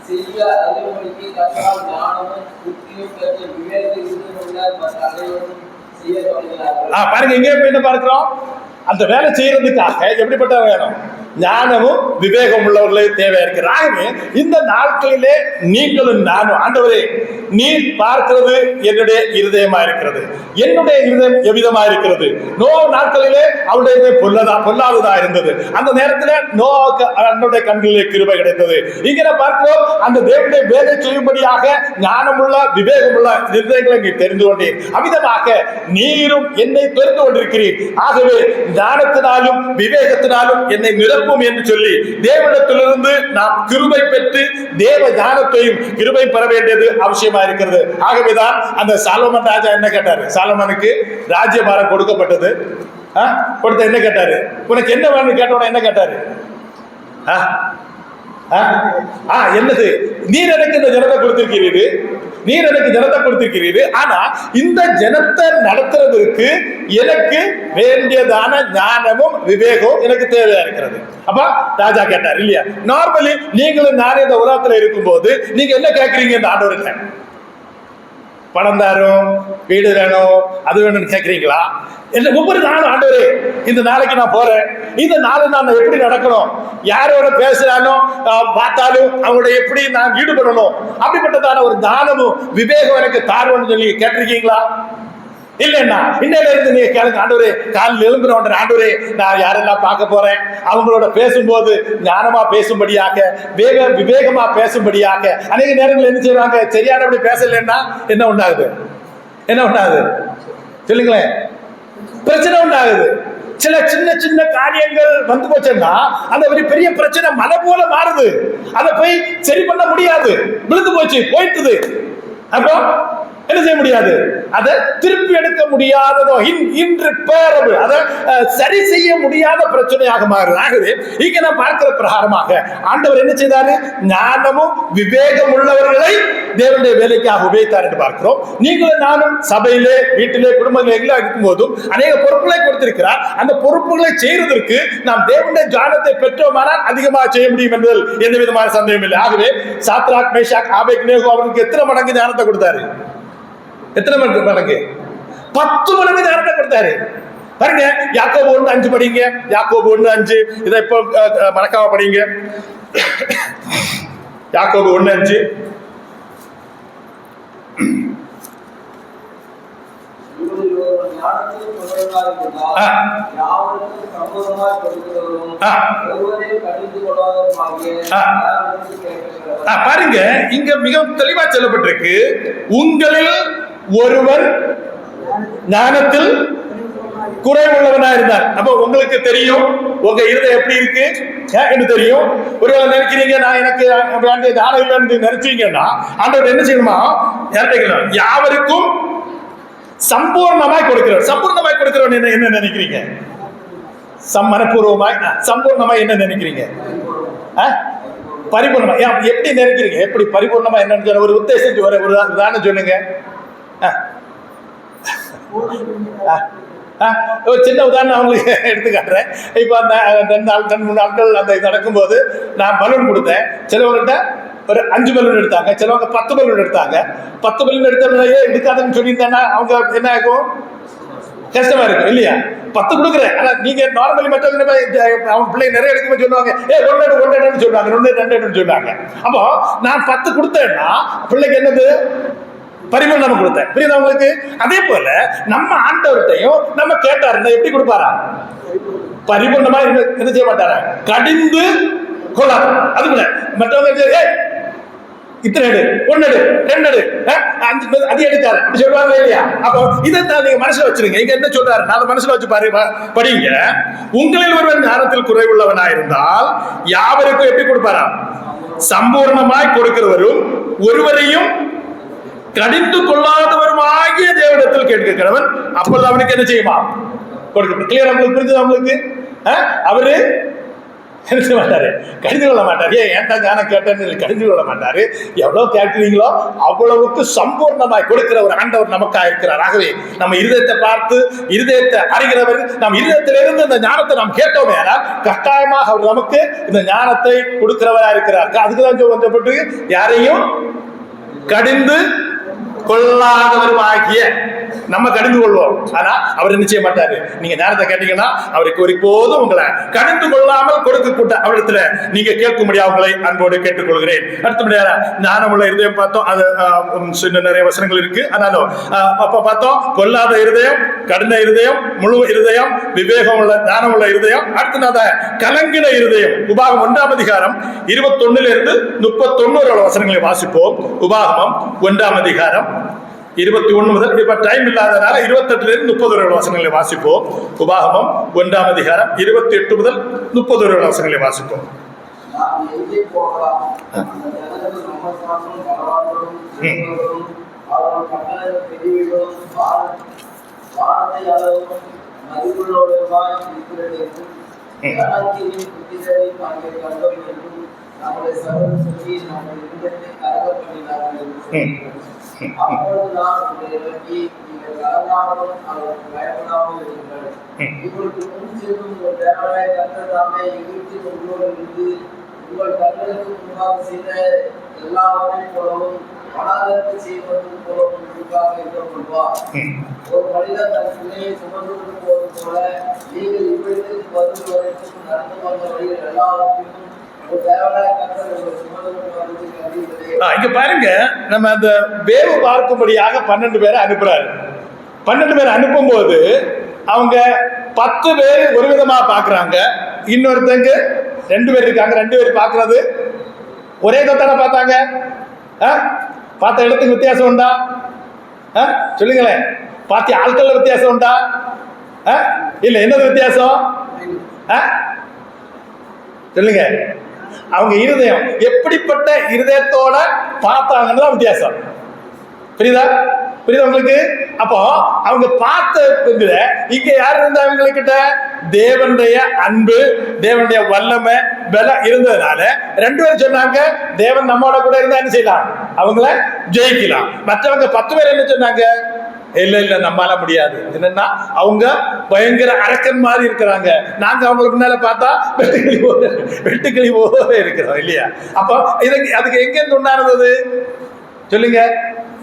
செய்ய அறிவுரைக்கு கர்த்தரால் ஞானமும் புத்தியும் பெற்ற விவேக இருதயமுள்ள மற்ற அனைவரும் செய்ய தொடங்கினார்கள். பாருங்க, இங்கே என்ன பார்க்கிறோம், அந்த வேலை செய்யறதுக்காக எப்படிப்பட்ட வேணும், ஞானமும் விவேகம் உள்ளவர்களே தேவை இருக்கிறாங்க. இந்த நாட்களிலே நீங்களும் நானும், ஆண்டவரே நீ பார்க்கிறது என்னுடைய இருதயமா இருக்கிறது, என்னுடைய இருதயம் எவ்விதமா இருக்கிறது. நோ நாட்களிலே அவருடைய பொல்லாததா இருந்தது. அந்த நேரத்தில் நோவுக்கு அவனுடைய கண்களிலே கிருபை கிடைத்தது. இங்கே பார்க்கிறோம், அந்த தேவனுடைய வேலை செய்யும்படியாக ஞானமுள்ள விவேகமுள்ள இருதயங்களை நீ தெரிந்து கொண்டீர். அவ்விதமாக நீரும் என்னை தெரிந்து கொண்டிருக்கிறீர். ஆகவே ஞானத்தினாலும் விவேகத்தினாலும் என்னை நிரப்பும் என்று சொல்லி தேவனிடத்திலிருந்து நாம் கிருபை பெற்று தேவ ஞானத்தையும் கிருபை பெற வேண்டியது அவசியமா இருக்கிறது. ஆகவேதான் அந்த சாலமன் ராஜா என்ன கேட்டாரு, சாலமனுக்கு ராஜ்யபாரம் கொடுக்கப்பட்டது. கொடுத்த என்ன கேட்டாரு, உனக்கு என்ன வேணும் கேட்டோட என்ன கேட்டாரு, என்னது, நீர் எனக்கு இந்த ஜனத்தை கொடுத்திருக்கிறீர்கள், நீர் எனக்கு ஜனத்தை கொடுத்திருக்கிறீர்கள், ஆனா இந்த ஜனத்தை நடத்துறதுக்கு எனக்கு வேண்டியதான ஞானமும் விவேகமும் எனக்கு தேவையா இருக்கிறது. அப்ப ராஜா கேட்டார் இல்லையா, நார்மலி நீங்களும் நானே இந்த உலகத்துல இருக்கும் போது நீங்க என்ன கேட்கறீங்க, இந்த ஆண்டவர்கிட்ட பணம் தாரும், வீடு வேணும், அது வேணும்னு கேட்கறீங்களா? என்ன ஒவ்வொரு நாளும் ஆண்டவரே இந்த நாளைக்கு நான் போறேன், இந்த நாளை நான் எப்படி நடக்கணும், யாரோட பேசுறாலும் பார்த்தாலும் அவங்களோட எப்படி நான் ஈடுபடணும், அப்படிப்பட்டதான ஒரு ஞானமும் விவேகம் எனக்கு தாருன்னு சொல்லி கேட்டிருக்கீங்களா? இல்லைன்னா இன்னையில இருந்து நீங்க கேளுங்க, ஆண்டவரே காலையில் எழும்புற ஆண்டவரே நான் யாரெல்லாம் பார்க்க போறேன், அவங்களோட பேசும்போது ஞானமா பேசும்படியாக, விவேகமா பேசும்படியாக. அநேக நேரங்கள் என்ன செய்வாங்க, சரியானபடி பேசலன்னா என்ன உண்டாகுது, என்ன உண்டாகுது சொல்லுங்களேன், பிரச்சனை உண்டாகுது. சில சின்ன சின்ன காரியங்கள் வந்து போச்சுன்னா அந்த ஒரு பெரிய பிரச்சனை மலை போல மாறுது. அதை போய் சரி பண்ண முடியாது, விழுந்து போச்சு, போயிட்டுது. அப்போ என்ன செய்ய முடியாது, அதை திருப்பி எடுக்க முடியாததோ இன்று பேரவு, அதை சரி செய்ய முடியாத பிரச்சனையாக மாறுது. ஆகவே இங்க நான் பார்க்கிற பிரகாரமாக ஆண்டவர் என்ன செய்தாரு, ஞானமும் விவேகம் உள்ளவர்களை தேவனுடைய வேலைக்காக உபயோகித்தார் என்று பார்க்கிறோம். நீங்களும் நானும் சபையிலே, வீட்டிலே, குடும்பத்திலே எல்லாம் இருக்கும் போதும் அநேக பொறுப்புகளை கொடுத்திருக்கிறார். அந்த பொறுப்புகளை செய்வதற்கு நாம் தேவனுடைய ஞானத்தை பெற்றோமானால் அதிகமாக செய்ய முடியும் என்பதில் எந்த விதமான சந்தேகம் இல்லை. ஆகவே சாத்ராக், மேஷாக், ஆபேத்நேகோ அவருக்கு எத்தனை மடங்கு ஞானத்தை கொடுத்தாரு, எத்தனை மடங்கு? 10 மடங்கு ஞானத்தை கொடுத்தாரு. பாருங்க, யாக்கோபு 1:5 படிங்க, யாக்கோபு 1:5, இதை இப்போ மறக்காம படிங்க. யாக்கோபு 1:5. பாருங்க, இங்க மிகவும் தெளிவா சொல்லப்பட்டிருக்கு, உங்களில் ஒருவன் ஞானத்தில் குறைவுள்ளவனா இருந்தார். அப்ப உங்களுக்கு தெரியும் உங்க இருதயம் எப்படி இருக்கு என்று தெரியும். ஒருவேளை நினைக்கிறீங்க நான் எனக்கு ஞானம் இல்லைன்னு நினைச்சீங்கன்னா ஆண்டவர் என்ன செய்யணுமா, யாவருக்கும் சம்பூர்ணமாய் கொடுக்கிறவர். சம்பூர்ணமாய் கொடுக்கிறவன் என்ன நினைக்கிறீங்க, மனப்பூர்வமாய் சம்பூர்ணமாய் என்ன நினைக்கிறீங்க, பரிபூர்ணமா எப்படி நினைக்கிறீங்க, எப்படி பரிபூர்ணமா என்ன ஒரு உத்தேசம் ஒரு உதாரணம் சொல்லுங்க. ஒரு சின்ன உதாரணம் அவங்களுக்கு எடுத்து காட்டுறேன். இப்போ அந்த 2-3 நாட்கள் அந்த இது நடக்கும்போது நான் பலூன் கொடுத்தேன். சிலவங்கள்ட்ட ஒரு 5 பலூன் எடுத்தாங்க, சிலவங்க 10 பலூன் எடுத்தாங்க. 10 பலூன் எடுத்தவங்களே எடுக்காதுன்னு சொல்லியிருந்தேன்னா அவங்க என்ன ஆகும், கஷ்டமா இருக்கும் இல்லையா? 10 கொடுக்குறேன், ஆனா நீங்க நார்மலி மற்றவங்க அவங்க பிள்ளை நிறைய எடுக்கும்போது சொல்லுவாங்க, ஒன்னு சொல்லுவாங்க, 2 சொல்லுவாங்க. அப்போ நான் 10 கொடுத்தேன்னா பிள்ளைக்கு என்னது, பரிபூர்ணம் கொடுத்தேன். புரியுதா உங்களுக்கு? அதே போல நம்ம ஆண்டவர்கிட்டையும் நம்ம கேட்டாருன்னா எப்படி கொடுப்பாரா, பரிபூர்ணமா என்ன செய்ய மாட்டாரா, கடிந்து கொள்ளாரு. அது போல மற்றவங்க இத்தனை எடு, 1 எடு, 2 எடு, 5 அது எடுக்காது அப்படி சொல்லுவாங்க இல்லையா? அப்போ இதைத்தான் நீங்க மனசுல வச்சிருங்க. இங்க என்ன சொல்றாரு, நான் மனசுல வச்சு படிங்க. உங்களில் ஒருவன் ஞானத்தில் குறைவுள்ளவனா இருந்தால் யாவருக்கும் எப்படி கொடுப்பாரா, சம்பூர்ணமாய் கொடுக்கிறவரும் ஒருவரையும் கடிந்து கொள்ளாதவருமாகிய தேவனிடத்தில் கேட்கிறவன் அப்பொழுது அவனுக்கு என்ன செய்யுமா, கொடுக்க. கிளியர்? நம்மளுக்கு புரிஞ்சது? நம்மளுக்கு அவரு என்ன செய்ய மாட்டாரு, கடிந்து கொள்ள மாட்டாரு. ஏன்டா ஞானம் கேட்டேன்னு கடிந்து கொள்ள மாட்டாரு. எவ்வளவு கேட்கிறீங்களோ அவ்வளவுக்கு சம்பூர்ணமாய் கொடுக்கிற ஒரு ஆண்டவர் நமக்கா இருக்கிறார். ஆகவே நம்ம இருதயத்தை பார்த்து, இருதயத்தை அறிகிறவர், நம் இருதயத்திலிருந்து இந்த ஞானத்தை நாம் கேட்டோமே ஆனால் கட்டாயமாக அவர் நமக்கு இந்த ஞானத்தை கொடுக்கிறவரா இருக்கிறார். அதுக்குதான் சொல்லப்பட்டு யாரையும் கடிந்து கொள்ளாதவரும் ஆகிய நம்ம கடிந்து கொள்வோம். ஆனா அவர் என்ன செய்ய மாட்டாரு, நீங்க ஞானத்தை கேட்டீங்கன்னா அவருக்கு ஒருபோதும் உங்களை கடிந்து கொள்ளாமல் கொடுக்க கூட்ட அவரிடத்துல நீங்க கேட்கும்படியா அவங்களை அன்போடு கேட்டுக்கொள்கிறேன். அடுத்தபடியாக ஞானமுள்ள இருதயம் பார்த்தோம், அது சின்ன நிறைய வசனங்கள் இருக்கு. ஆனாலும் அப்ப பார்த்தோம், கொல்லாத இருதயம், கடின இருதயம், முழு இருதயம், விவேகம் உள்ள ஞானம் உள்ள இருதயம். அடுத்ததாக கலங்கின இருதயம். உபாகம் 1ஆம் அதிகாரம் 21 to 31 வசனங்களை வாசிப்போம். உபாகமம் 1ஆம் அதிகாரம் 21 முதல், இப்ப டைம் இல்லாதனால 28 to 30 வசனங்களை வாசிப்போம். உபாகமம் 1ஆம் அதிகாரம் 28 முதல் 30 வசனங்களை வாசிப்போம். அப்பொழுது நான் உங்களை நோக்கி, நீங்கள் கலங்காமலும் அவருக்கு பயப்படாமல் இருங்கள். உங்களுக்கு முன் செல்லும் உங்கள் தேவனாய கர்த்தர் தாமே எகிப்தில் உங்களோடு இருந்து உங்கள் கண்களுக்கு முன்பாக செய்த எல்லாவற்றையும் போலவும் வனாந்தரத்தில் செய்வதற்கு போலவும் உங்களுக்காக எதிர்கொள்வார். ஒரு மனிதன் தன் பிள்ளையை சுமந்து கொண்டு போவது போல நீங்கள் இப்பொழுது வரும் வரைக்கும் நடந்து வந்த வழியில் எல்லாவற்றையும் இங்க பாருங்க, நம்ம அந்த வேவு பார்க்கும்படியாக 12 பேரை அனுப்புறாரு. 12 பேர் அனுப்பும்போது அவங்க 10 பேர் ஒரு விதமா பாக்குறாங்க, இன்னொருத்தங்க 2 பேர் இருக்காங்க, 2 பேர் பாக்குறது ஒரே தானே பார்த்தாங்க. பார்த்த இடத்துக்கு வித்தியாசம் உண்டா? சொல்லுங்களேன். பார்த்த ஆட்கள் வித்தியாசம் உண்டா? இல்ல, என்னது வித்தியாசம்? சொல்லுங்க. அவங்க இருதயம் எப்படிப்பட்ட இருதயத்தோட பார்த்தாங்கன்னு வித்தியாசம். புரியுதா? புரியுதா உங்களுக்கு? அப்போ அவங்க பார்த்த இங்க யார் இருந்தா அவங்ககிட்ட தேவனுடைய அன்பு, தேவனுடைய வல்லமை, பலம் இருந்ததுனால 2 பேர் சொன்னாங்க, தேவன் நம்மோட கூட இருந்தா என்ன செய்யலாம், அவங்கள ஜெயிக்கலாம். மற்றவங்க 10 பேர் என்ன சொன்னாங்க, இல்ல நம்மால முடியாது. என்னன்னா அவங்க பயங்கர அரக்கன் மாதிரி இருக்கிறாங்க, நாங்க அவங்களுக்கு முன்னால பார்த்தா வெட்டுக்கிளி போல இருக்கிறோம் இல்லையா? அப்போ அதுக்கு எங்க இருந்து உண்டானது சொல்லுங்க?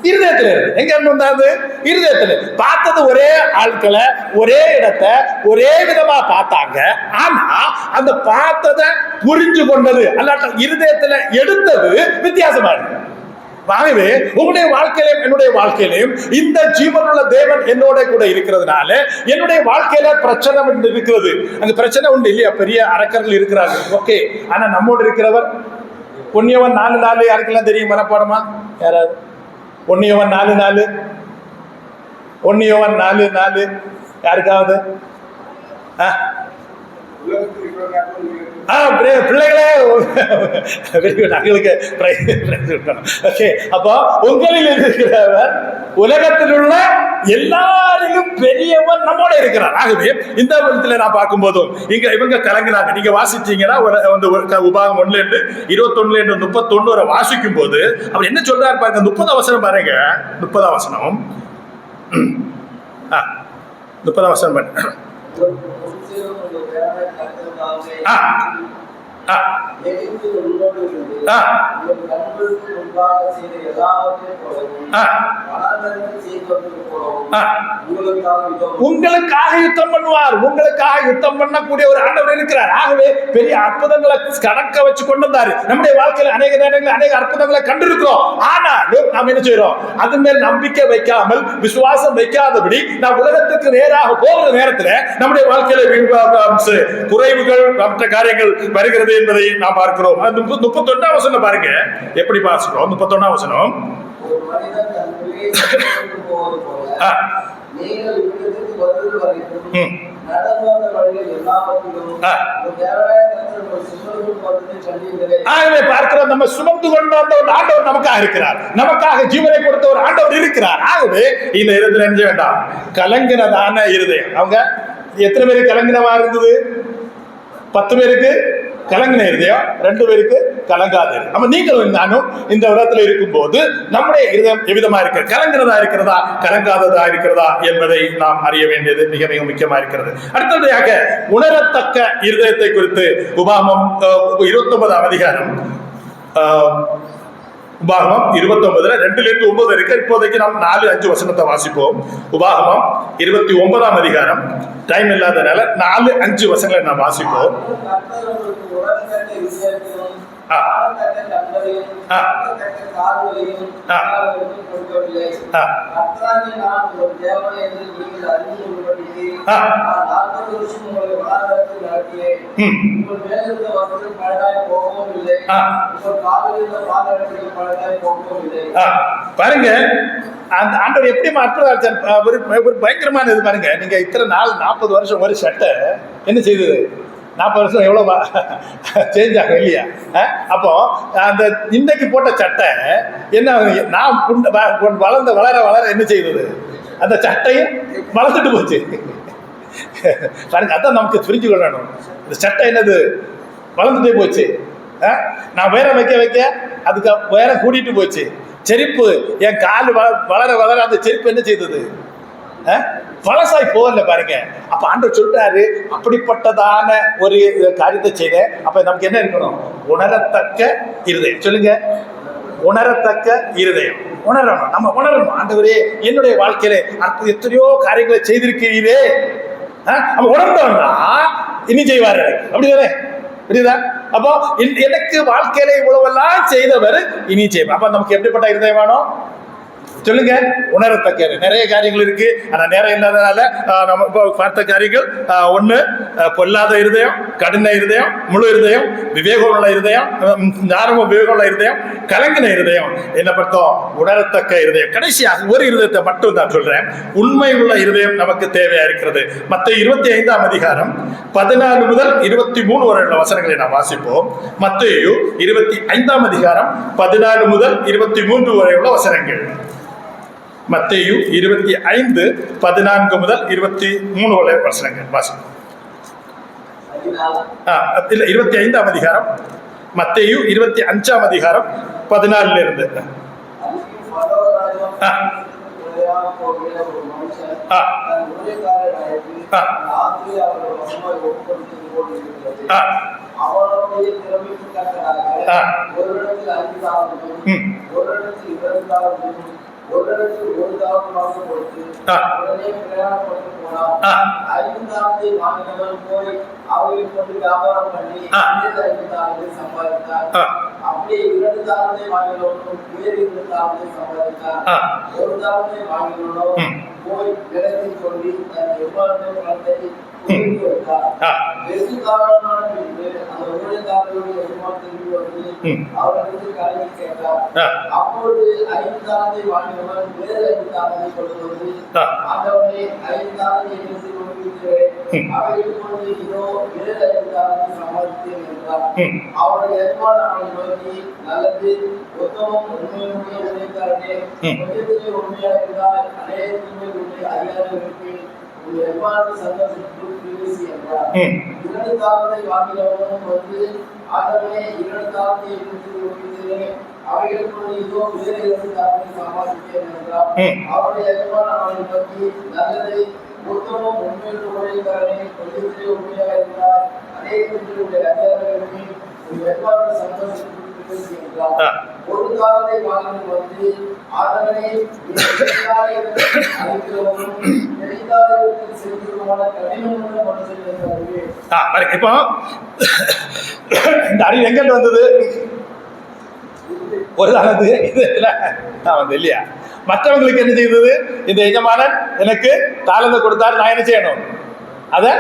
இருதயத்துல. எங்க இருந்து உண்டானது? இருதயத்துல. பார்த்தது ஒரே ஆட்களை, ஒரே இடத்தை ஒரே விதமா பார்த்தாங்க. ஆனா அந்த பார்த்ததை புரிஞ்சு கொண்டது அல்லாட்ட இருதயத்துல எடுத்தது வித்தியாசமா இருக்கு. ஆகவே உங்களுடைய வாழ்க்கையிலும் என்னுடைய வாழ்க்கையிலும் இந்த ஜீவனுள்ள தேவன் என்னோட கூட இருக்கிறதுனால என்னுடைய வாழ்க்கையில பிரச்சனை இருக்கிறது. அங்க பிரச்சனை உண்டு இல்லையா? பெரிய அரக்கர்கள் இருக்கிறாங்க, ஓகே. ஆனா நம்மோடு இருக்கிறவர் பொன்னியவன் 4:4 யாருக்கெல்லாம் தெரியும் மனப்பாடமா? யாராவது? பொன்னியவன் 4:4, பொன்னியவன் 4:4 யாருக்காவது? பிள்ளைகளே, அப்போ உங்களில் இருக்கிறவர் உலகத்தில் உள்ள எல்லாரிலும் பெரியவன் நம்மோட இருக்கிறார். ஆகவே இந்த விதத்துல நான் பார்க்கும் போதும் இவங்க கலங்கினாங்க. நீங்க வாசிச்சீங்கன்னா உபாகம் 1:21-31 வாசிக்கும் போது அவர் என்ன சொல்றாரு பாருங்க. 30 வசனம் பாருங்க. 30 வசனம் 30 வசனம் பாருங்க. உங்களுக்காக யுத்தம் பண்ணுவார். உங்களுக்காக யுத்தம் பண்ணக்கூடிய ஒரு ஆண்டவர் இருக்கிறார். ஆகவே பெரிய அற்புதங்களை கணக்க வச்சு கொண்டு வந்தாரு. நம்முடைய வாழ்க்கையில் அநேக நேரங்களில் அநேக அற்புதங்களை கண்டிருக்கிறோம். ஆனாலும் நாம் என்ன செய்யறோம்? அது மேல் நம்பிக்கை வைக்காமல், விசுவாசம் வைக்காதபடி நாம் உலகத்துக்கு நேராக போகிற நேரத்தில் நம்முடைய வாழ்க்கையில குறைவுகள், மற்ற காரியங்கள் வருகிறது என்பதை நாம் பார்க்கிறோம். 31 வசனம் பாருங்க, எப்படி பார்க்கிறோம். 31 வசனம். பார்க்கிறோம், நம்ம சுமந்து கொண்டு வந்த ஒரு ஆண்டவர் நமக்காக இருக்கிறார். நமக்காக ஜீவனை கொடுத்த ஒரு ஆண்டவர் இருக்கிறார். ஆகவே இந்த இருதயம் என்ன வேண்டாம்? கலங்கினதான இருதயம். அவங்க எத்தனை பேருக்கு கலங்கினவா இருந்தது? 10 பேருக்கு கலங்கின இருதயம், 2 பேருக்கு கலங்காத. நம்ம நீங்களும் நானும் இந்த இடத்துல இருக்கும் போது நம்முடைய இருதயம் எவ்விதமா இருக்கு? கலங்கிறதா இருக்கிறதா, கலங்காததா இருக்கிறதா என்பதை நாம் அறிய வேண்டியது மிக மிக முக்கியமா இருக்கிறது. அடுத்ததாக உணரத்தக்க இருதயத்தை குறித்து உபாகமம் 29ஆம் அதிகாரம், உபாகமம் 29 2-9 இருக்கு. இப்போதைக்கு நாம் 4-5 வசனத்தை வாசிப்போம். உபாகமம் 29ஆம் அதிகாரம், டைம் இல்லாதனால 4-5 வசனங்களை நாம் வாசிப்போம். பாருங்க, அந்த ஆண்டவர் எப்படி ஒரு பயங்கரமான இது பாருங்க. நீங்க இத்தனை நாள் 40 வருஷம் ஒரு சட்டை என்ன செய்தது? 40 வருஷம் எவ்வளவு சேஞ்ச் ஆகும் இல்லையா? அப்போ அந்த இன்னைக்கு போட்ட சட்டை என்ன, நான் வளர வளர என்ன செய்தது? அந்த சட்டையும் வளர்ந்துட்டு போச்சு பாருங்க. அதான் நமக்கு புரிஞ்சு கொள்ளணும். இந்த சட்டை என்னது? வளர்ந்துட்டே போச்சு. நான் வேற வைக்க வைக்க அதுக்கு வேற கூட்டிட்டு போச்சு. செருப்பு என் கால் வளர வளர அந்த செருப்பு என்ன செய்தது? பழசாய் போகல பாருங்க. அப்ப ஆண்டவர் சொல்றாரு, அப்படிப்பட்டதான ஒரு காரியத்தை செய்த. அப்ப நமக்கு என்ன இருக்கணும்? உணரத்தக்க இருதயம். சொல்லுங்க, உணரத்தக்க இருதயம். உணரணும், நம்ம உணரணும். ஆண்டவரே, என்னுடைய வாழ்க்கையில எத்தனையோ காரியங்களை செய்திருக்கிறீரே, நம்ம உணர்ந்தோம்னா இனி செய்வாரு. அப்படிதானே? புரியுதா? அப்போ எனக்கு வாழ்க்கையில இவ்வளவெல்லாம் செய்தவர் இனி செய்வார். அப்ப நமக்கு எப்படிப்பட்ட இருதயம் வேணும்? சொல்லுங்க. உணரத்தக்க நிறைய காரியங்கள் இருக்கு. ஆனா நேரம் இல்லாதனால நம்ம இப்போ பார்த்த காரியங்கள் ஒண்ணு பொல்லாத இருதயம், கடின இருதயம், முழு இருதயம், விவேகம் உள்ள இருதயம், ஞானமும் விவேகம் உள்ள இருதயம், கலங்கின இருதயம். என்ன பார்த்தோம்? உணரத்தக்க இருதயம். கடைசியாக ஒரு இருதயத்தை மட்டும் நான் சொல்றேன். உண்மை உள்ள இருதயம் நமக்கு தேவையா இருக்கிறது. மத்தேயு 25ஆம் அதிகாரம் 14 முதல் 23 வரை உள்ள வசனங்களை நாம் வாசிப்போம். மத்தேயு 25ஆம் அதிகாரம் 14 முதல் 23 வரை உள்ள வசனங்கள். மத்தேயு 25 14 முதல் 23 வரை வசனங்கள் வாசிப்போம். இல்ல 25ஆம் அதிகாரம், மத்தேயு 25ஆம் அதிகாரம் 14 இருந்து. அப்பொழுது 5 தாளந்தை வாங்கினவன் வேறு 5 தாளந்தை கொண்டு வந்து, ஆண்டவனே 5 தாளந்தை எனக்கு கொடுக்கிறேன், அவைகளை கொண்டு இதோ வேறு 5 தாளந்தை சம்பாதித்தேன் என்றார். அவனுடைய எஜமான் அவனை நோக்கி, நல்லது, உத்தமம், உண்மையுடைய உழைக்காரனே, கொஞ்சத்திலே உண்மையாக இருந்தால் அநேகத்திலே உன்னை அறியாமல் இருப்பேன், உன் எஜமானுடைய சந்தோஷத்துக்கு பிரவேசி என்றார். 2 தாளந்தை வாங்கினவனும் வந்து, ஆண்டவனே 2 தாளந்தை எனக்கு கொடுக்கிறேன், அவைகளுக்குள் இதோ வேறு 2 தாளந்தை சம்பாதித்தேன் என்றார். அவருடைய எஜமான் அவனை நோக்கி, நல்லது, உத்தமம், உண்மையுள்ள உழைக்காரனே, கொஞ்சத்திலே உண்மையாக இருந்தால் அநேகத்திலே உன்னை அறியாமல் இருப்பேன், உன் எஜமானுடைய சந்தோஷத்துக்கு பிரவேசி என்றார். 1 தாளந்தை வாங்கினவன் வந்து, ஆண்டவனே அழைக்கிறவனும் நெறிந்தாளர்களுக்கு செலுத்துவமான கடினமுள்ள மனுஷன் என்றார். இப்போ இந்த அறிவு எங்கிட்ட வந்தது? ஒரு தாளந்து இதுல வந்து இல்லையா? மற்றவங்களுக்கு என்ன செய்தது? இந்த எஜமானன் எனக்கு தாளந்து கொடுத்தாரு, நான் என்ன செய்யணும்? அதை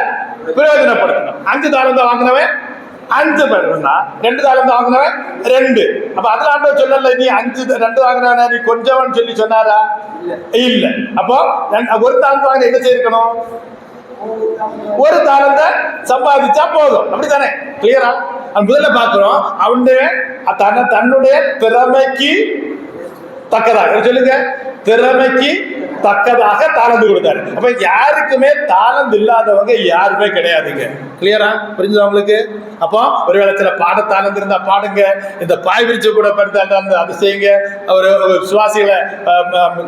பிரயோஜனப்படுத்தணும். 5 தாளந்து வாங்கினவன் 5 பண்ணா, 2 தாளந்து வாங்கினவன் 2. அப்ப அதுல ஆண்டவர் சொல்லல, நீ 2 வாங்கினவன நீ கொஞ்சவன் சொல்லி சொன்னாரா? இல்ல. அப்போ 1 தாளந்து வாங்கின என்ன செய்யணும்? 1 தாளந்தை சம்பாதிச்சா போதும். அப்படித்தானே? கிளியரா? முதல்ல பாக்குறோம், அவனுடைய தன்னுடைய திறமைக்கு தக்கதாக சொல்லுங்க, திறமைக்கு தக்கதாக தாளந்து கொடுத்தாரு. அப்ப யாருக்குமே தாளந்து இல்லாதவங்க யாருமே கிடையாதுங்க. கிளியரா? புரிஞ்சுதா உங்களுக்கு? அப்போ ஒருவேளை சில பாட தாளந்து இருந்தா பாடுங்க, இந்த பாய் விரிச்சு கூட படுத்த அதை செய்யுங்க. ஒரு சுவாசிகளை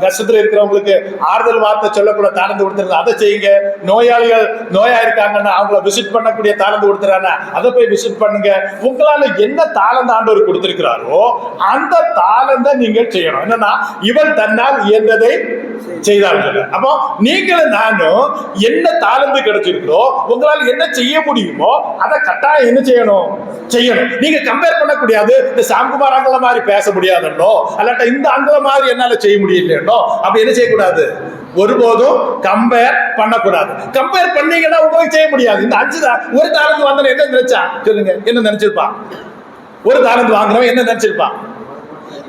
கஷ்டத்துல இருக்கிறவங்களுக்கு ஆறுதல் வார்த்தை சொல்லக்கூட தாளந்து கொடுத்துருந்தா அதை செய்யுங்க. நோயாளிகள் நோயா இருக்காங்கன்னா அவங்கள விசிட் பண்ணக்கூடிய தாளந்து கொடுத்துறாங்க, அதை போய் விசிட் பண்ணுங்க. உங்களால என்ன தாளந்து ஆண்டவர் கொடுத்திருக்கிறாரோ அந்த தாளந்தை நீங்க செய்யணும். என்னன்னா, இவன் தன்னால் இயன்றதை செய்தார்கள். அப்போ நீங்களும் நானும் என்ன தாளந்து கிடைச்சிருக்கிறோ, உங்களால் என்ன செய்ய முடியுமோ அதை கட்டாயம் என்ன செய்யணும்? நீங்க கம்பேர் பண்ணக்கூடாது. இந்த சாம்குமார் அங்கல மாதிரி பேச முடியாதுன்னோ, அல்லாட்ட இந்த அங்கல மாதிரி என்னால செய்ய முடியலன்னோ, அப்படி என்ன செய்யக்கூடாது? ஒருபோதும் கம்பேர் பண்ணக்கூடாது. கம்பேர் பண்ணீங்கன்னா உங்களுக்கு செய்ய முடியாது. இந்த 5 ஒரு தாளந்து வாங்கின என்ன நினைச்சா சொல்லுங்க? என்ன நினைச்சிருப்பான்? ஒரு தாளந்து வாங்கினவன் என்ன நினைச்சிருப்பான்?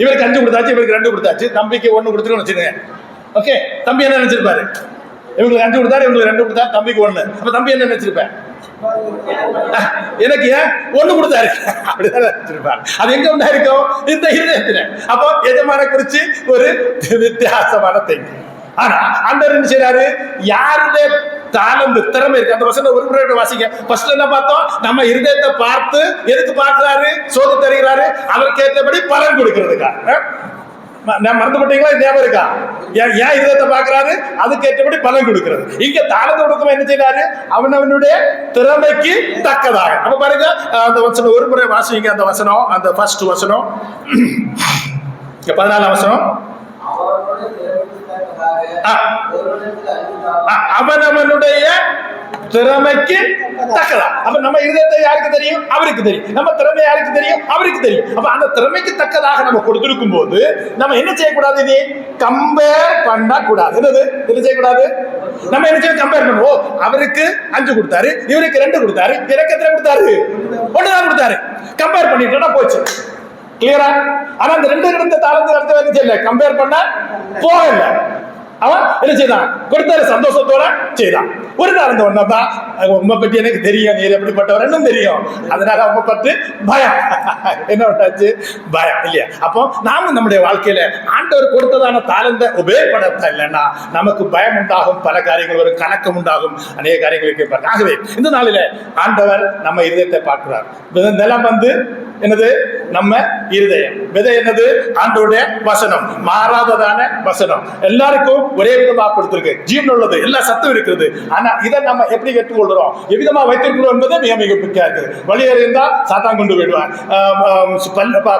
இவருக்கு 5 கொடுத்தாச்சு, இவருக்கு 2 கொடுத்தாச்சு, தம்பிக்கு 1 கொடுத்துருன்னு வச்சுக்கோங்க. ஓகே, தம்பி என்ன நினைச்சிருப்பாரு? இவங்களுக்கு 5 கொடுத்தாரு, இவங்களுக்கு 2 கொடுத்தாரு, தம்பிக்கு 1. அப்ப தம்பி என்ன நினைச்சிருப்பேன்? எனக்கு 1 கொடுத்தாரு அப்படிதான் நினைச்சிருப்பாரு. அது எங்க உண்டா இருக்கும்? இந்த இருதயத்துல. அப்போ எஜமான குறிச்சு ஒரு வித்தியாசமான திங்க். ஆனா ஆண்டவர் என்ன செய்யறாரு? யாருடைய தாளந்து திறமை இருக்கு அந்த வசனம் ஒரு முறை வாசிங்க. ஃபர்ஸ்ட் என்ன பார்த்தோம்? நம்ம இருதயத்தை பார்த்து எதுக்கு பார்க்கிறாரு? சோதி தருகிறாரு, அதற்கு ஏற்றபடி பலன் கொடுக்கிறதுக்காக. நான் மறந்து போட்டீங்களா? ஞாபகம் இருக்கா? ஏன் இதயத்தை பார்க்கிறாரு? அதுக்கு ஏற்றபடி பலன் கொடுக்கிறது. இங்க தாளந்து கொடுக்கும் என்ன செய்யறாரு? அவனவனுடைய திறமைக்கு தக்கதாக. அப்ப பாருங்க, அந்த வசனம் ஒரு முறை வாசிங்க. அந்த வசனம், அந்த ஃபர்ஸ்ட் வசனம் 14ஆம் வசனம். அவனவனுடைய திறமைக்கு தக்கதா. அப்ப நம்ம இருதயத்தை யாருக்கு தெரியும்? அவருக்கு தெரியும். நம்ம திறமை யாருக்கு தெரியும்? அவருக்கு தெரியும். அப்ப அந்த திறமைக்கு தக்கதாக நம்ம கொடுத்திருக்கும் போது நம்ம என்ன செய்யக்கூடாது? இனி கம்பேர் பண்ணக்கூடாது. என்னது என்ன செய்யக்கூடாது? நம்ம என்ன செய்ய கம்பேர் பண்ணுவோம். அவருக்கு 5 கொடுத்தாரு, இவருக்கு 2 கொடுத்தாரு, எனக்கு எத்தனை கொடுத்தாரு? 1 தான் கொடுத்தாரு. கம்பேர் பண்ணிட்டா போச்சு. கிளியரா? ஆனா அந்த 2 எடுத்த தாளந்து அடுத்த வேலை செய்யல, கம்பேர் பண்ண போகல. அவன் என்ன செய்தான்? கொடுத்தாரு, சந்தோஷத்தோட செய்தான். ஒரு நாள் அந்த ஒன்னதான் உண்மை பற்றி எனக்கு தெரியும், நீர் எப்படிப்பட்டவரன்னு தெரியும், அதனால அவங்க பற்றி பயம். என்ன பண்ணாச்சு? பயம் இல்லையா? அப்போ நாம நம்முடைய வாழ்க்கையில ஆண்டவர் கொடுத்ததான தாளந்த உபயோகப்படுத்த இல்லைன்னா நமக்கு பயம் உண்டாகும், பல காரியங்கள் ஒரு கலக்கம் உண்டாகும், அநேக காரியங்களுக்கு. ஆகவே இந்த நாளில ஆண்டவர் நம்ம இருதயத்தை பார்க்கிறார். நிலம் என்னது? நம்ம இருதயம். விதை என்னது? ஆண்டவருடைய வசனம், மாறாததான வசனம். எல்லாருக்கும் ஒரே விதமாக கொடுத்திருக்கு, ஜீவன் உள்ளது, எல்லா சத்தும் இருக்கிறது. ஆனா இதை நம்ம எப்படி கற்றுக்கொள்றோம், எவ்விதமா வைத்திருக்கிறோம் என்பது மிக மிக முக்கியம் இருக்குது. வழியேறி இருந்தா சாத்தான் கொண்டு போயிடுவான்,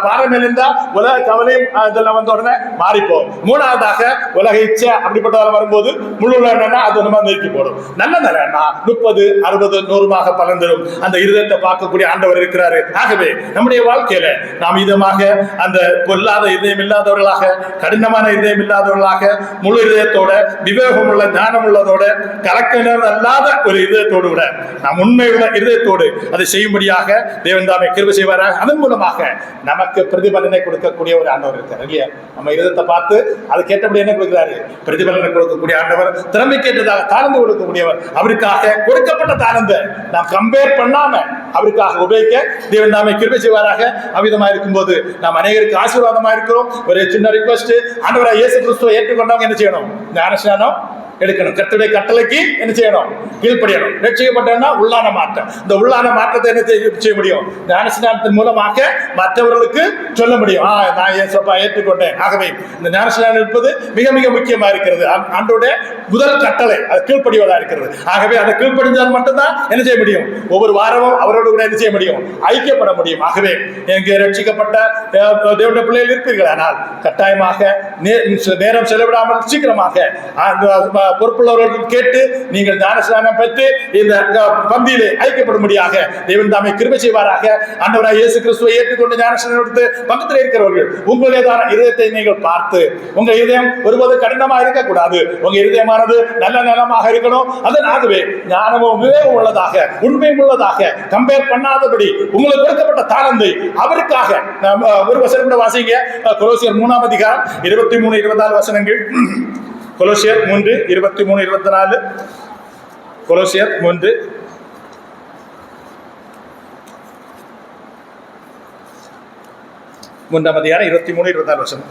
பாறை மேல இருந்தா உலக கவலையும் இதெல்லாம் வந்த உடனே மாறிப்போம். மூணாவதாக உலக இச்சை அப்படிப்பட்டவர்கள் வரும்போது முழு என்னன்னா அது நம்ம நெருக்கி போடும். நல்ல நிலைன்னா 30, 60, 100 பலன் தரும். அந்த இருதயத்தை பார்க்கக்கூடிய ஆண்டவர் இருக்கிறாரு. ஆகவே நம்முடைய வாழ்க்கையில நாம் இதமாக அந்த பொல்லாத இதயம் இல்லாதவர்களாக, கடினமான இதயம் இல்லாதவர்களாக, முழு இதயத்தோட, விவேகம் உள்ள, ஞானம் உள்ளதோட, கலக்கினர் அல்லாத ஒரு இதயத்தோடு விட நாம் உண்மையுள்ள இதயத்தோடு அதை செய்யும்படியாக தேவன் தாமே கிருபை செய்வாராக. அதன் மூலமாக நமக்கு பிரதிபலனை கொடுக்கக்கூடிய ஒரு ஆண்டவர் இருக்கார் இல்லையா? நம்ம இதயத்தை பார்த்து அது கேட்டபடி என்ன கொடுக்கிறாரு? பிரதிபலனை கொடுக்கக்கூடிய ஆண்டவர், திறமை கேட்டதாக தாழ்ந்து கொடுக்கக்கூடியவர். அவருக்காக கொடுக்கப்பட்ட தாழ்ந்த நாம் கம்பேர் பண்ணாம அவருக்காக உபயோகிக்க தேவன் தாமே கிருபை செய்வாராக. அவ்விதமா இருக்கும்போது நாம் அநேகருக்கு ஆசீர்வாதமா இருக்கிறோம். ஒரு சின்ன ரிக்வெஸ்ட், ஆண்டவராகிய இயேசு கிறிஸ்துவை ஏற்றுக்கொண்டவங்க என்ன செய்யணும்? ஞானஸ்நானம் எடுக்கணும். கர்த்தருடைய கட்டளைக்கு என்ன செய்யணும்? கீழ்ப்படியணும். ரட்சிக்கப்பட்டா உள்ளான மாற்றம். இந்த உள்ளான மாற்றத்தை என்ன செய்ய முடியும்? ஞானஸ்நானத்தின் மூலமாக மற்றவர்களுக்கு சொல்ல முடியும், நான் இயேசுவை ஏற்றுக்கொண்டேன். ஆகவே இந்த ஞானஸ்நானம் இருப்பது மிக மிக முக்கியமா இருக்கிறது. ஆண்டவருடைய முதல் கட்டளை அது கீழ்ப்படிவதா இருக்கிறது. ஆகவே அதை கீழ்ப்படிஞ்சால் மட்டும்தான் என்ன செய்ய முடியும்? ஒவ்வொரு வாரமும் அவரோடு கூட என்ன செய்ய முடியும்? ஐக்கியப்பட முடியும். ஆகவே எங்கே ரட்சிக்கப்பட்ட தேவனுடைய பிள்ளைகள் இருப்பீர்கள், ஆனால் கட்டாயமாக நேரம் செலவிடாமல் சீக்கிரமாக பொறுப்புள்ளவர்கள் கேட்டு நீங்கள் ஞானஸ்நானம் பெற்று இந்த பந்தியிலே ஐக்கியப்படும்படியாக தேவன் தாமே கிருபை செய்வாராக. ஆண்டவராகிய இயேசு கிறிஸ்துவை ஏற்றுக்கொண்டு ஞானஸ்நானம் எடுத்து பக்கத்தில் இருக்கிறவர்கள் உங்களுடையதான இதயத்தை நீங்கள் பார்த்து, உங்க இதயம் ஒருபோது கடினமாக இருக்கக்கூடாது, உங்க இதயமானது நல்ல நலமாக இருக்கணும். அதனாகவே ஞானமும் விவேகம் உள்ளதாக, உண்மையும் உள்ளதாக, கம்பேர் பண்ணாதபடி உங்களுக்கு கொடுக்கப்பட்ட தாளந்தை அவருக்காக ஒரு வசனம் கூட வாசிங்க. கொலோசியர் 3ஆம் அதிகாரம் 23, 24 வசனங்கள். கொலோசியர் 3, 23, 24. கொலோசியர் 3, 3ஆம் அதிகாரம் 23, 24 வசனம்.